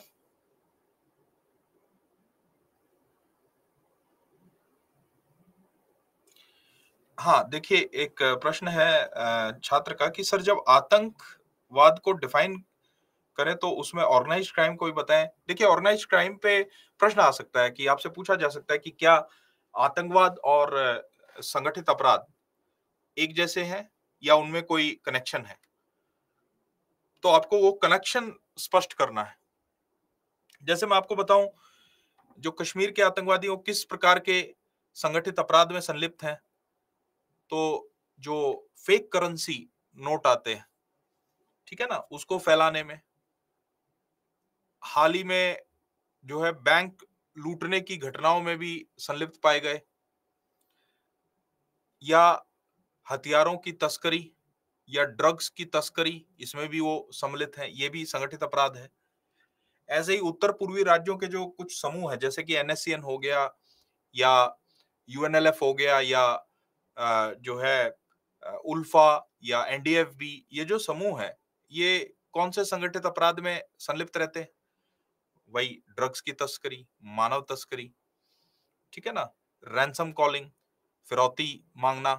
हाँ, देखिए एक प्रश्न है छात्र का कि सर जब आतंकवाद को डिफाइन करें तो उसमें ऑर्गेनाइज्ड क्राइम को भी बताएं। देखिए ऑर्गेनाइज्ड क्राइम पे प्रश्न आ सकता है कि आपसे पूछा जा सकता है कि क्या आतंकवाद और संगठित अपराध एक जैसे हैं या उनमें कोई कनेक्शन है। तो आपको वो कनेक्शन स्पष्ट करना है। जैसे मैं आपको बताऊं, जो कश्मीर के आतंकवादी वो किस प्रकार के संगठित अपराध में संलिप्त हैं। तो जो फेक करेंसी नोट आते हैं, ठीक है ना, उसको फैलाने में, हाल ही में जो है बैंक लूटने की घटनाओं में भी संलिप्त पाए गए, या हथियारों की तस्करी या ड्रग्स की तस्करी, इसमें भी वो सम्मिलित हैं, ये भी संगठित अपराध है। ऐसे ही उत्तर पूर्वी राज्यों के जो कुछ समूह है, जैसे कि एनएससीएन हो गया या यूएनएलएफ हो गया या जो है उल्फा या एनडीएफबी, ये जो समूह है, ये कौन से संगठित अपराध में संलिप्त रहते हैं? वही ड्रग्स की तस्करी, मानव तस्करी, ठीक है ना, रैंसम कॉलिंग, फिरौती मांगना,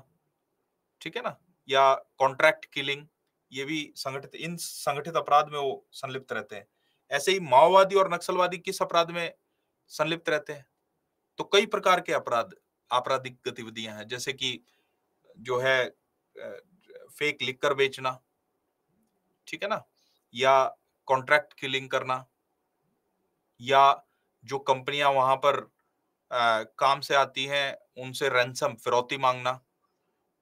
ठीक है ना, या कॉन्ट्रैक्ट किलिंग, ये भी इन संगठित अपराध में वो संलिप्त रहते हैं। ऐसे ही माओवादी और नक्सलवादी किस अपराध में संलिप्त रहते हैं? तो कई प्रकार के अपराध, आपराधिक गतिविधियां हैं, जैसे कि जो है फेक लिकर बेचना, ठीक है ना, या कॉन्ट्रैक्ट किलिंग करना, या जो कंपनियां वहां पर काम से आती हैं उनसे रैंसम फिरौती मांगना,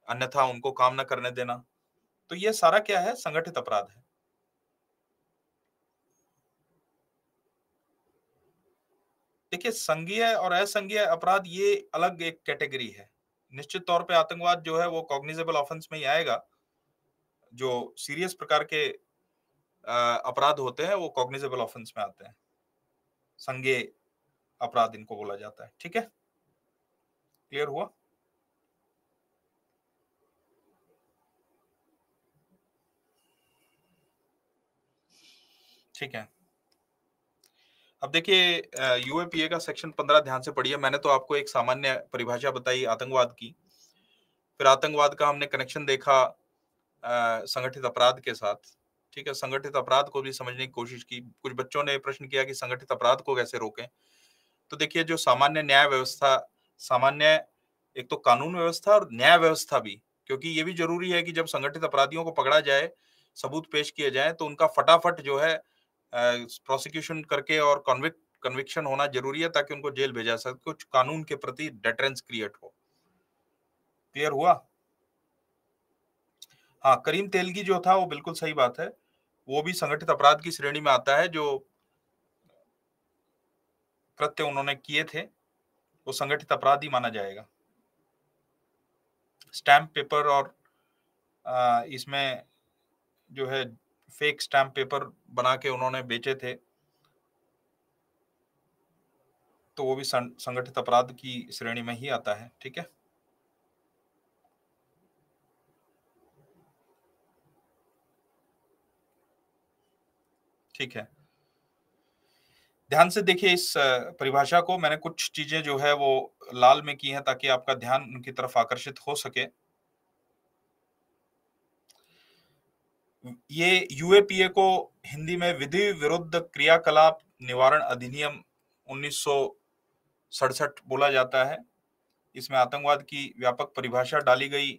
अन्यथा उनको काम न करने देना। तो ये सारा क्या है? संगठित अपराध है। देखिए संघीय और असंघीय अपराध ये अलग एक कैटेगरी है। निश्चित तौर पे आतंकवाद जो है वो कॉग्निजेबल ऑफेंस में ही आएगा। जो सीरियस प्रकार के अपराध होते हैं वो कॉग्निजेबल ऑफेंस में आते हैं, संज्ञेय अपराध इनको बोला जाता है। ठीक है, क्लियर हुआ? ठीक है, अब देखिए यूएपीए का सेक्शन 15 ध्यान से पढ़िए। मैंने तो आपको एक सामान्य परिभाषा बताई आतंकवाद की, फिर आतंकवाद का हमने कनेक्शन देखा संगठित अपराध के साथ। ठीक है, संगठित अपराध को भी समझने की कोशिश की। कुछ बच्चों ने प्रश्न किया कि संगठित अपराध को कैसे रोकें। तो देखिए जो सामान्य न्याय व्यवस्था, सामान्य एक तो कानून व्यवस्था और न्याय व्यवस्था भी, क्योंकि ये भी जरूरी है कि जब संगठित अपराधियों को पकड़ा जाए, सबूत पेश किए जाए, तो उनका फटाफट जो है प्रोसिक्यूशन करके और कन्विक्शन होना जरूरी है, ताकि उनको जेल भेजा सके, कुछ कानून के प्रति डेटरेंस क्रिएट हो। क्लियर हुआ? हाँ, करीम तेलगी जो था वो बिल्कुल सही बात है, वो भी संगठित अपराध की श्रेणी में आता है। जो कृत्य उन्होंने किए थे वो संगठित अपराध ही माना जाएगा। स्टैम्प पेपर और इसमें जो है फेक स्टैम्प पेपर बना के उन्होंने बेचे थे, तो वो भी संगठित अपराध की श्रेणी में ही आता है। ठीक है, ठीक है, ध्यान से देखिए इस परिभाषा को। मैंने कुछ चीजें जो है वो लाल में की हैं ताकि आपका ध्यान उनकी तरफ आकर्षित हो सके। ये यूएपीए को हिंदी में विधि विरुद्ध क्रियाकलाप निवारण अधिनियम 1900 67 बोला जाता है। इसमें आतंकवाद की व्यापक परिभाषा डाली गई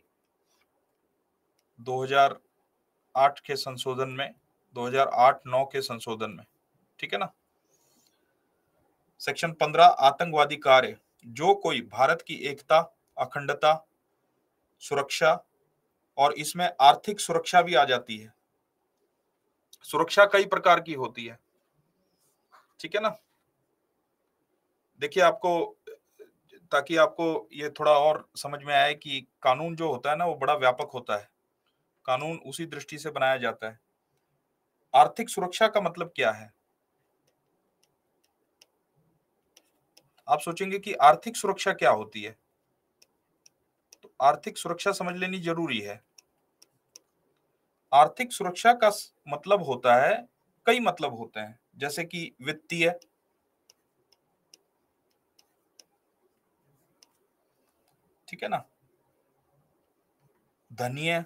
2008 के संशोधन में, 2008-9 के संशोधन में, ठीक है ना। सेक्शन 15 आतंकवादी कार्य, जो कोई भारत की एकता, अखंडता, सुरक्षा, और इसमें आर्थिक सुरक्षा भी आ जाती है। सुरक्षा कई प्रकार की होती है, ठीक है ना। देखिए, आपको, ताकि आपको ये थोड़ा और समझ में आए कि कानून जो होता है ना वो बड़ा व्यापक होता है। कानून उसी दृष्टि से बनाया जाता है। आर्थिक सुरक्षा का मतलब क्या है? आप सोचेंगे कि आर्थिक सुरक्षा क्या होती है, तो आर्थिक सुरक्षा समझ लेनी जरूरी है। आर्थिक सुरक्षा का मतलब होता है, कई मतलब होते हैं, जैसे कि वित्तीय, ठीक है ना, धनीय,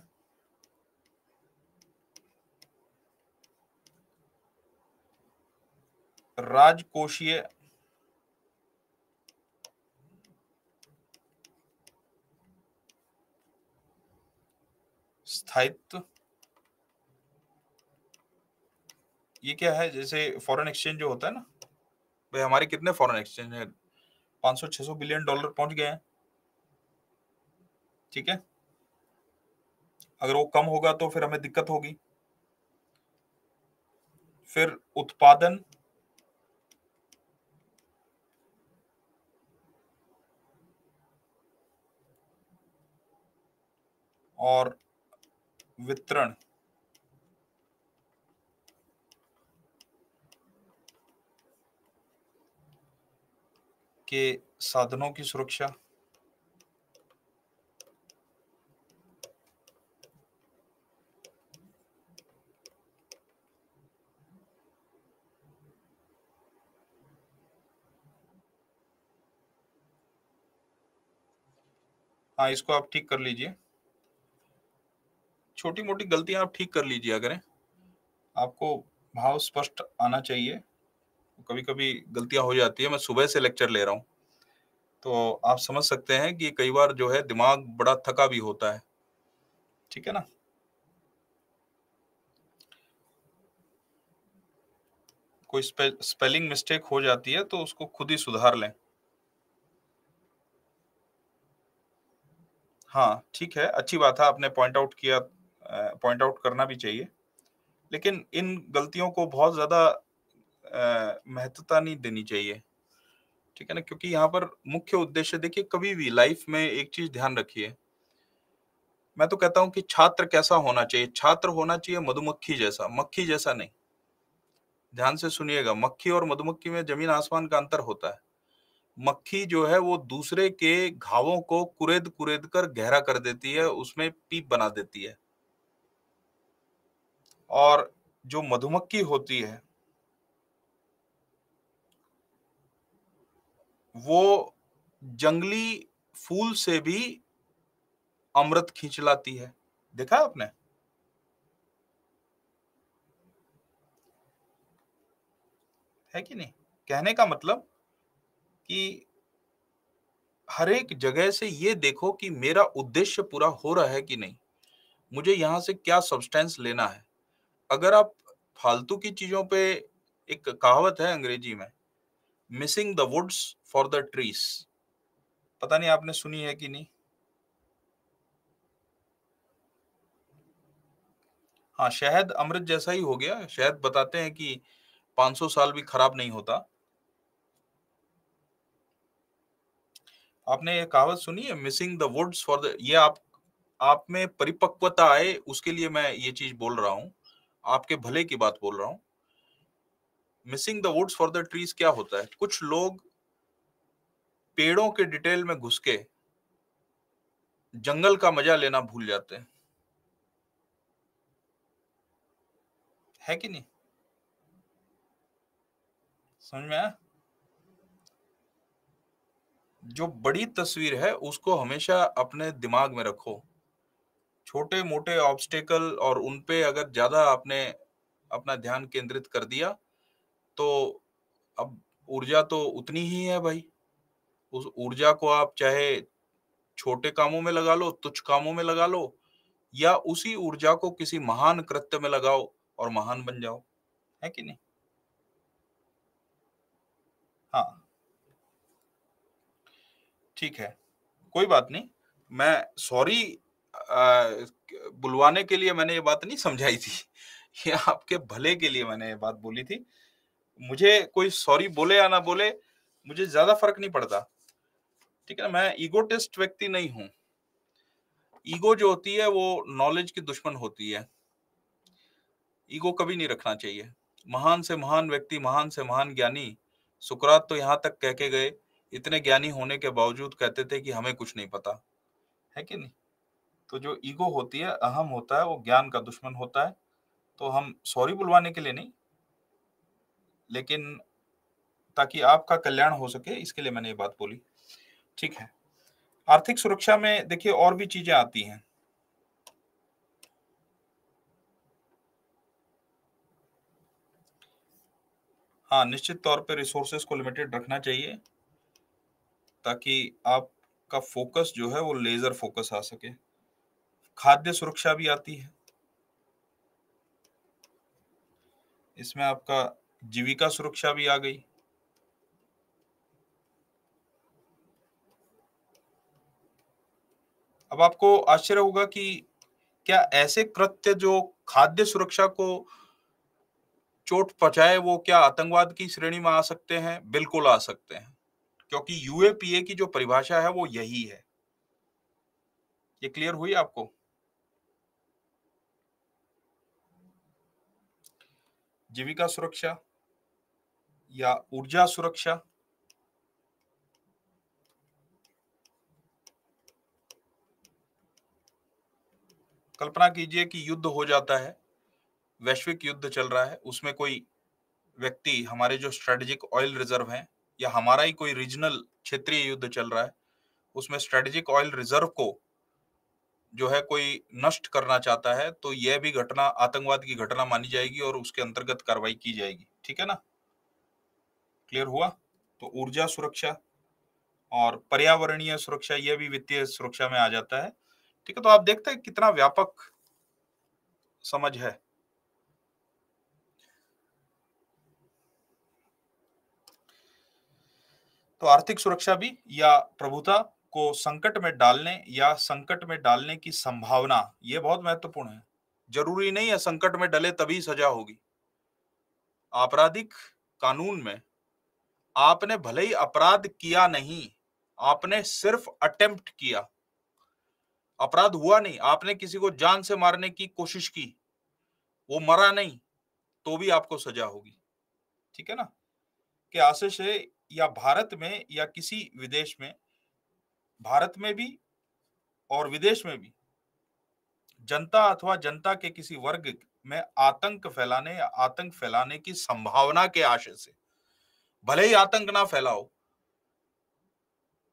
राजकोषीय, स्थायित्व। ये क्या है? जैसे फॉरेन एक्सचेंज जो होता है ना, भाई हमारे कितने फॉरेन एक्सचेंज है? 500-600 बिलियन डॉलर पहुंच गए हैं, ठीक है। अगर वो कम होगा तो फिर हमें दिक्कत होगी। फिर उत्पादन, और वितरण के साधनों की सुरक्षा। हाँ, इसको आप ठीक कर लीजिए। छोटी मोटी गलतियां आप ठीक कर लीजिए करें। आपको भाव स्पष्ट आना चाहिए। कभी कभी गलतियां हो जाती है। मैं सुबह से लेक्चर ले रहा हूँ, तो आप समझ सकते हैं कि कई बार जो है दिमाग बड़ा थका भी होता है, ठीक है ना। कोई स्पेलिंग मिस्टेक हो जाती है तो उसको खुद ही सुधार लें। हाँ, ठीक है, अच्छी बात है, आपने पॉइंट आउट किया। पॉइंट आउट करना भी चाहिए, लेकिन इन गलतियों को बहुत ज्यादा महत्वता नहीं देनी चाहिए, ठीक है ना। क्योंकि यहाँ पर मुख्य उद्देश्य, देखिए, कभी भी लाइफ में एक चीज ध्यान रखिए। मैं तो कहता हूँ कि छात्र कैसा होना चाहिए? छात्र होना चाहिए मधुमक्खी जैसा, मक्खी जैसा नहीं। ध्यान से सुनिएगा, मक्खी और मधुमक्खी में जमीन आसमान का अंतर होता है। मक्खी जो है वो दूसरे के घावों को कुरेद कुरेद कर गहरा कर देती है, उसमें पीप बना देती है। और जो मधुमक्खी होती है वो जंगली फूल से भी अमृत खींच लाती है। देखा आपने? है कि नहीं? कहने का मतलब कि हर एक जगह से ये देखो कि मेरा उद्देश्य पूरा हो रहा है कि नहीं, मुझे यहाँ से क्या सब्सटेंस लेना है। अगर आप फालतू की चीजों पे, एक कहावत है अंग्रेजी में, missing the woods for the trees. पता नहीं आपने सुनी है कि नहीं। हाँ, शहद अमृत जैसा ही हो गया। शहद बताते हैं कि 500 साल भी खराब नहीं होता। आपने ये कहावत सुनी है, missing the woods for the, ये आप में परिपक्वता आए उसके लिए मैं ये चीज बोल रहा हूँ, आपके भले की बात बोल रहा हूँ। Missing the woods for the trees क्या होता है? कुछ लोग पेड़ों के डिटेल में घुस के जंगल का मजा लेना भूल जाते हैं। है कि नहीं? समझ में आया? जो बड़ी तस्वीर है उसको हमेशा अपने दिमाग में रखो। छोटे मोटे ऑब्स्टेकल और उन पे अगर ज्यादा आपने अपना ध्यान केंद्रित कर दिया तो अब ऊर्जा तो उतनी ही है भाई। उस ऊर्जा को आप चाहे छोटे कामों में लगा लो, तुच्छ कामों में लगा लो, या उसी ऊर्जा को किसी महान कृत्य में लगाओ और महान बन जाओ, है कि नहीं? हाँ, ठीक है, कोई बात नहीं। मैं सॉरी बुलवाने के लिए मैंने ये बात नहीं समझाई थी। ये आपके भले के लिए मैंने ये बात बोली थी। मुझे कोई सॉरी बोले या ना बोले, मुझे ज़्यादा फ़र्क नहीं पड़ता, ठीक है ना? मैं ईगोटिस्ट व्यक्ति नहीं हूँ। ईगो जो होती है वो नॉलेज की दुश्मन होती है। ईगो कभी नहीं रखना चाहिए। महान से महान व्यक्ति, महान से महान ज्ञानी सुकरात तो यहाँ तक कह के गए, इतने ज्ञानी होने के बावजूद कहते थे कि हमें कुछ नहीं पता, है कि नहीं? तो जो ईगो होती है, अहम होता है, वो ज्ञान का दुश्मन होता है। तो हम सॉरी बुलवाने के लिए नहीं, लेकिन ताकि आपका कल्याण हो सके, इसके लिए मैंने ये बात बोली। ठीक है। आर्थिक सुरक्षा में देखिए और भी चीजें आती हैं। हाँ, निश्चित तौर पे रिसोर्सेज को लिमिटेड रखना चाहिए, ताकि आपका फोकस जो है वो लेजर फोकस आ सके। खाद्य सुरक्षा भी आती है। इसमें आपका जीविका सुरक्षा भी आ गई। अब आपको आश्चर्य होगा कि क्या ऐसे कृत्य जो खाद्य सुरक्षा को चोट पहुंचाए, वो क्या आतंकवाद की श्रेणी में आ सकते हैं? बिल्कुल आ सकते हैं, क्योंकि यूएपीए की जो परिभाषा है वो यही है। ये क्लियर हुई आपको? जीविका सुरक्षा या ऊर्जा सुरक्षा। कल्पना कीजिए कि युद्ध हो जाता है, वैश्विक युद्ध चल रहा है, उसमें कोई व्यक्ति, हमारे जो स्ट्रेटेजिक ऑयल रिजर्व हैं, या हमारा ही कोई रीजनल क्षेत्रीय युद्ध चल रहा है, उसमें स्ट्रेटेजिक ऑयल रिजर्व को जो है कोई नष्ट करना चाहता है, तो यह भी घटना आतंकवाद की घटना मानी जाएगी और उसके अंतर्गत कार्रवाई की जाएगी। ठीक है ना? क्लियर हुआ? तो ऊर्जा सुरक्षा और पर्यावरणीय सुरक्षा, यह भी वित्तीय सुरक्षा में आ जाता है। ठीक है, तो आप देखते हैं कितना व्यापक समझ है। तो आर्थिक सुरक्षा भी, या प्रभुता को संकट में डालने या संकट में डालने की संभावना, यह बहुत महत्वपूर्ण है। जरूरी नहीं है संकट में डले तभी सजा होगी। आपराधिक कानून में आपने भले ही अपराध किया नहीं, आपने सिर्फ अटेम्प्ट किया, अपराध हुआ नहीं, आपने किसी को जान से मारने की कोशिश की, वो मरा नहीं, तो भी आपको सजा होगी। ठीक है ना? कि आशीष है, या भारत में या किसी विदेश में, भारत में भी और विदेश में भी जनता अथवा जनता के किसी वर्ग में आतंक फैलाने की संभावना के आशय से, भले ही आतंक ना फैलाओ,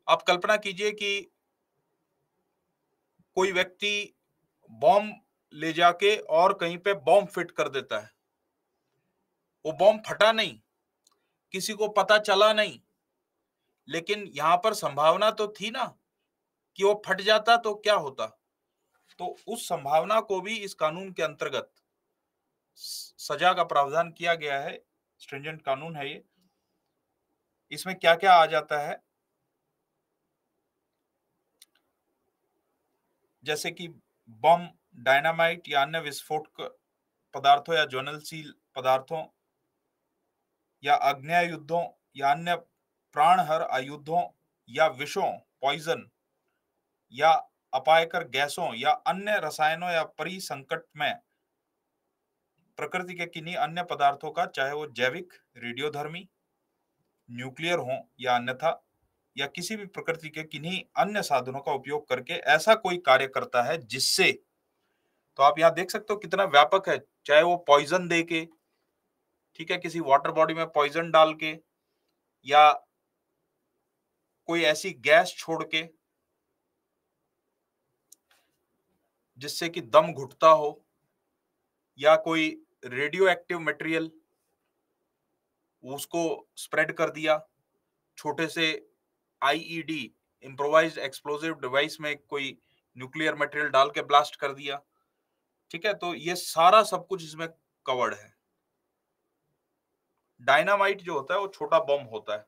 आप कल्पना कीजिए कि कोई व्यक्ति बॉम्ब ले जाके और कहीं पे बॉम्ब फिट कर देता है, वो बॉम्ब फटा नहीं, किसी को पता चला नहीं, लेकिन यहां पर संभावना तो थी ना कि वो फट जाता तो क्या होता। तो उस संभावना को भी इस कानून के अंतर्गत सजा का प्रावधान किया गया है। स्ट्रिंजेंट कानून है ये। इसमें क्या क्या आ जाता है, जैसे कि बम, डायनामाइट या अन्य विस्फोटक पदार्थों या ज्वलनशील पदार्थों या आग्नेयायुधों या अन्य प्राणहर आयुधों या विषों, पॉइजन, या अपायकर गैसों या अन्य रसायनों या परिसंकट में प्रकृति के किन्हीं अन्य पदार्थों का, चाहे वो जैविक, रेडियोधर्मी, न्यूक्लियर हो या अन्यथा, या किसी भी प्रकृति के किन्हीं अन्य साधनों का उपयोग करके ऐसा कोई कार्य करता है जिससे, तो आप यहाँ देख सकते हो कितना व्यापक है, चाहे वो पॉइजन दे के, ठीक है, किसी वाटर बॉडी में पॉइजन डाल के, या कोई ऐसी गैस छोड़ के जिससे कि दम घुटता हो, या कोई रेडियो एक्टिव मटेरियल उसको स्प्रेड कर दिया छोटे से आईईडी, इम्प्रोवाइज्ड एक्सप्लोसिव डिवाइस में कोई न्यूक्लियर मटेरियल डाल के ब्लास्ट कर दिया, ठीक है? तो ये सारा सब कुछ इसमें कवर्ड है। डायनामाइट जो होता है वो छोटा बम होता है।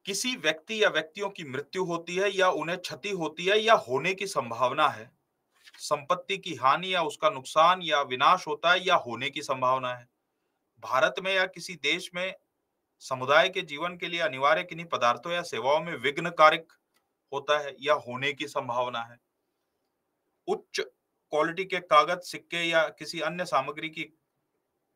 किसी व्यक्ति या व्यक्तियों की मृत्यु होती है या उन्हें क्षति होती है या होने की संभावना है। संपत्ति की हानि या उसका नुकसान या विनाश होता है या होने की संभावना है। भारत में या किसी देश में समुदाय के जीवन के लिए अनिवार्य किन्हीं पदार्थों या सेवाओं में विघ्न कारक होता है या होने की संभावना है। उच्च क्वालिटी के कागज, सिक्के या किसी अन्य सामग्री की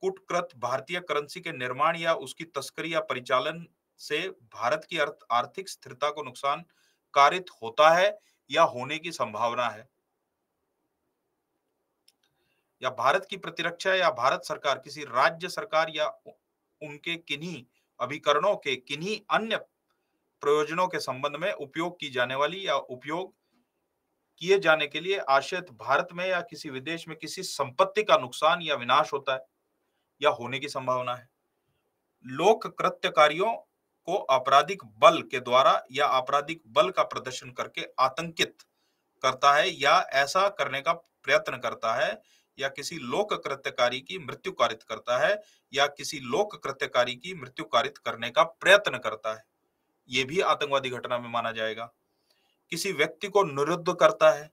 कूटकृत भारतीय करेंसी के निर्माण या उसकी तस्करी या परिचालन से भारत की आर्थिक स्थिरता को नुकसान कारित होता है या होने की संभावना है। या भारत की प्रतिरक्षा या भारत सरकार किसी राज्य सरकार या उनके किन्हीं अभिकरणों के किन्हीं अन्य प्रयोजनों के संबंध में उपयोग की जाने वाली या उपयोग किए जाने के लिए आश्रित भारत में या किसी विदेश में किसी संपत्ति का नुकसान या विनाश होता है या होने की संभावना है। लोक कृत्यकारियों को आपराधिक बल के द्वारा या आपराधिक बल का प्रदर्शन करके आतंकित करता है या ऐसा करने का प्रयत्न करता है या किसी लोक कृत्यकारी की मृत्यु कारित करता है या किसी लोक कृत्यकारी की मृत्यु कारित करने का प्रयत्न करता है, यह भी आतंकवादी घटना में माना जाएगा। किसी व्यक्ति को निरुद्ध करता है,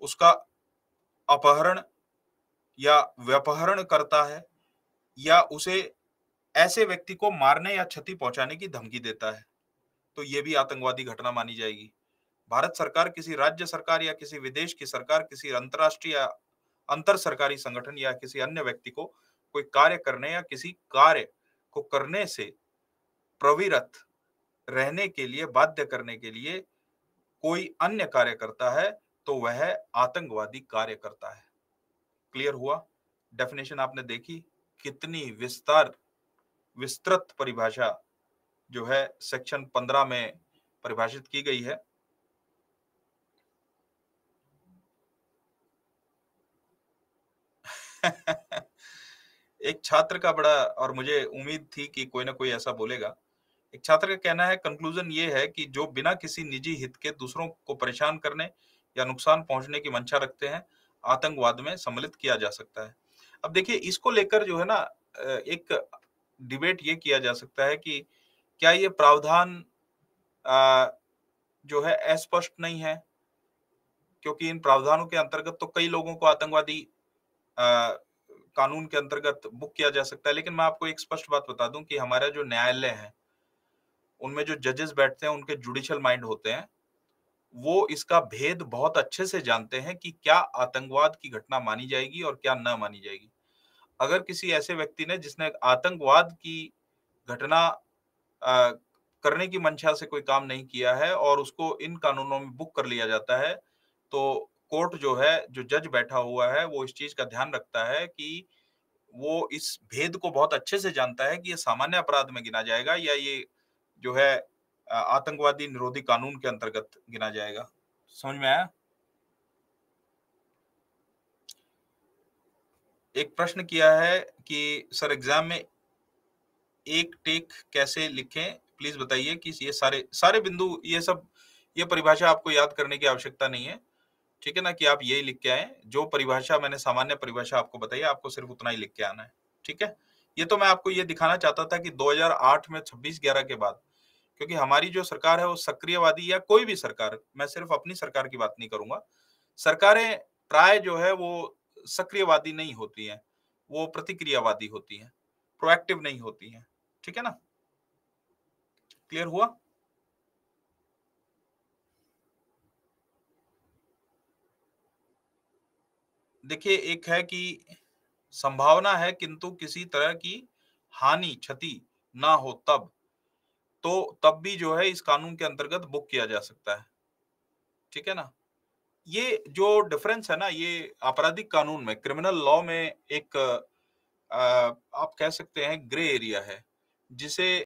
उसका अपहरण या व्यपहरण करता है या उसे ऐसे व्यक्ति को मारने या क्षति पहुंचाने की धमकी देता है, तो यह भी आतंकवादी घटना मानी जाएगी। भारत सरकार किसी राज्य सरकार या किसी विदेश की सरकार किसी अंतरराष्ट्रीय या अंतर सरकारी संगठन या किसी अन्य व्यक्ति को कोई कार्य करने या किसी कार्य को करने से प्रवृत्त रहने के लिए बाध्य करने के लिए कोई अन्य कार्य करता है तो वह आतंकवादी कार्य करता है। क्लियर हुआ? डेफिनेशन आपने देखी, कितनी विस्तृत परिभाषा जो है सेक्शन 15 में परिभाषित की गई है। एक छात्र का बड़ा, और मुझे उम्मीद थी कि कोई ना कोई ऐसा बोलेगा, एक छात्र का कहना है, कंक्लूजन ये है कि जो बिना किसी निजी हित के दूसरों को परेशान करने या नुकसान पहुंचने की मंशा रखते हैं, आतंकवाद में सम्मिलित किया जा सकता है। अब देखिए, इसको लेकर जो है ना एक डिबेट ये किया जा सकता है कि क्या ये प्रावधान जो है अस्पष्ट नहीं है, क्योंकि इन प्रावधानों के अंतर्गत तो कई लोगों को आतंकवादी कानून के अंतर्गत बुक किया जा सकता है। लेकिन मैं आपको एक स्पष्ट बात बता दूं कि हमारा जो न्यायालय है, उनमें जो जजेस बैठते हैं, उनके जुडिशियल माइंड होते हैं, वो इसका भेद बहुत अच्छे से जानते हैं कि क्या आतंकवाद की घटना मानी जाएगी और क्या न मानी जाएगी। अगर किसी ऐसे व्यक्ति ने जिसने आतंकवाद की घटना करने की मंशा से कोई काम नहीं किया है और उसको इन कानूनों में बुक कर लिया जाता है, तो कोर्ट जो है, जो जज बैठा हुआ है, वो इस चीज का ध्यान रखता है कि वो इस भेद को बहुत अच्छे से जानता है कि ये सामान्य अपराध में गिना जाएगा या ये जो है आतंकवादी निरोधी कानून के अंतर्गत गिना जाएगा। समझ में आया? एक प्रश्न किया है कि सर एग्जाम में एक टेक कैसे लिखें, प्लीज बताइए कि ये सारे सारे बिंदु, ये सब, ये परिभाषा आपको याद करने की आवश्यकता नहीं है, ठीक है ना, कि आप यही लिख के आए। जो परिभाषा मैंने सामान्य परिभाषा आपको बताई, आपको सिर्फ उतना ही लिख के आना है, ठीक है। ये तो मैं आपको ये दिखाना चाहता था कि 2008 में 26/11 के बाद, क्योंकि हमारी जो सरकार है वो सक्रियवादी, या कोई भी सरकार, मैं सिर्फ अपनी सरकार की बात नहीं करूंगा, सरकारें प्राय जो है वो सक्रियवादी नहीं होती हैं, वो प्रतिक्रियावादी होती हैं, प्रोएक्टिव नहीं होती हैं, ठीक है ना। क्लियर हुआ? देखिए, एक है कि संभावना है किंतु किसी तरह की हानि, क्षति ना हो तब, तो तब भी जो है इस कानून के अंतर्गत बुक किया जा सकता है, ठीक है ना। ये जो डिफरेंस है ना, ये आपराधिक कानून में, क्रिमिनल लॉ में एक आप कह सकते हैं ग्रे एरिया है, जिसे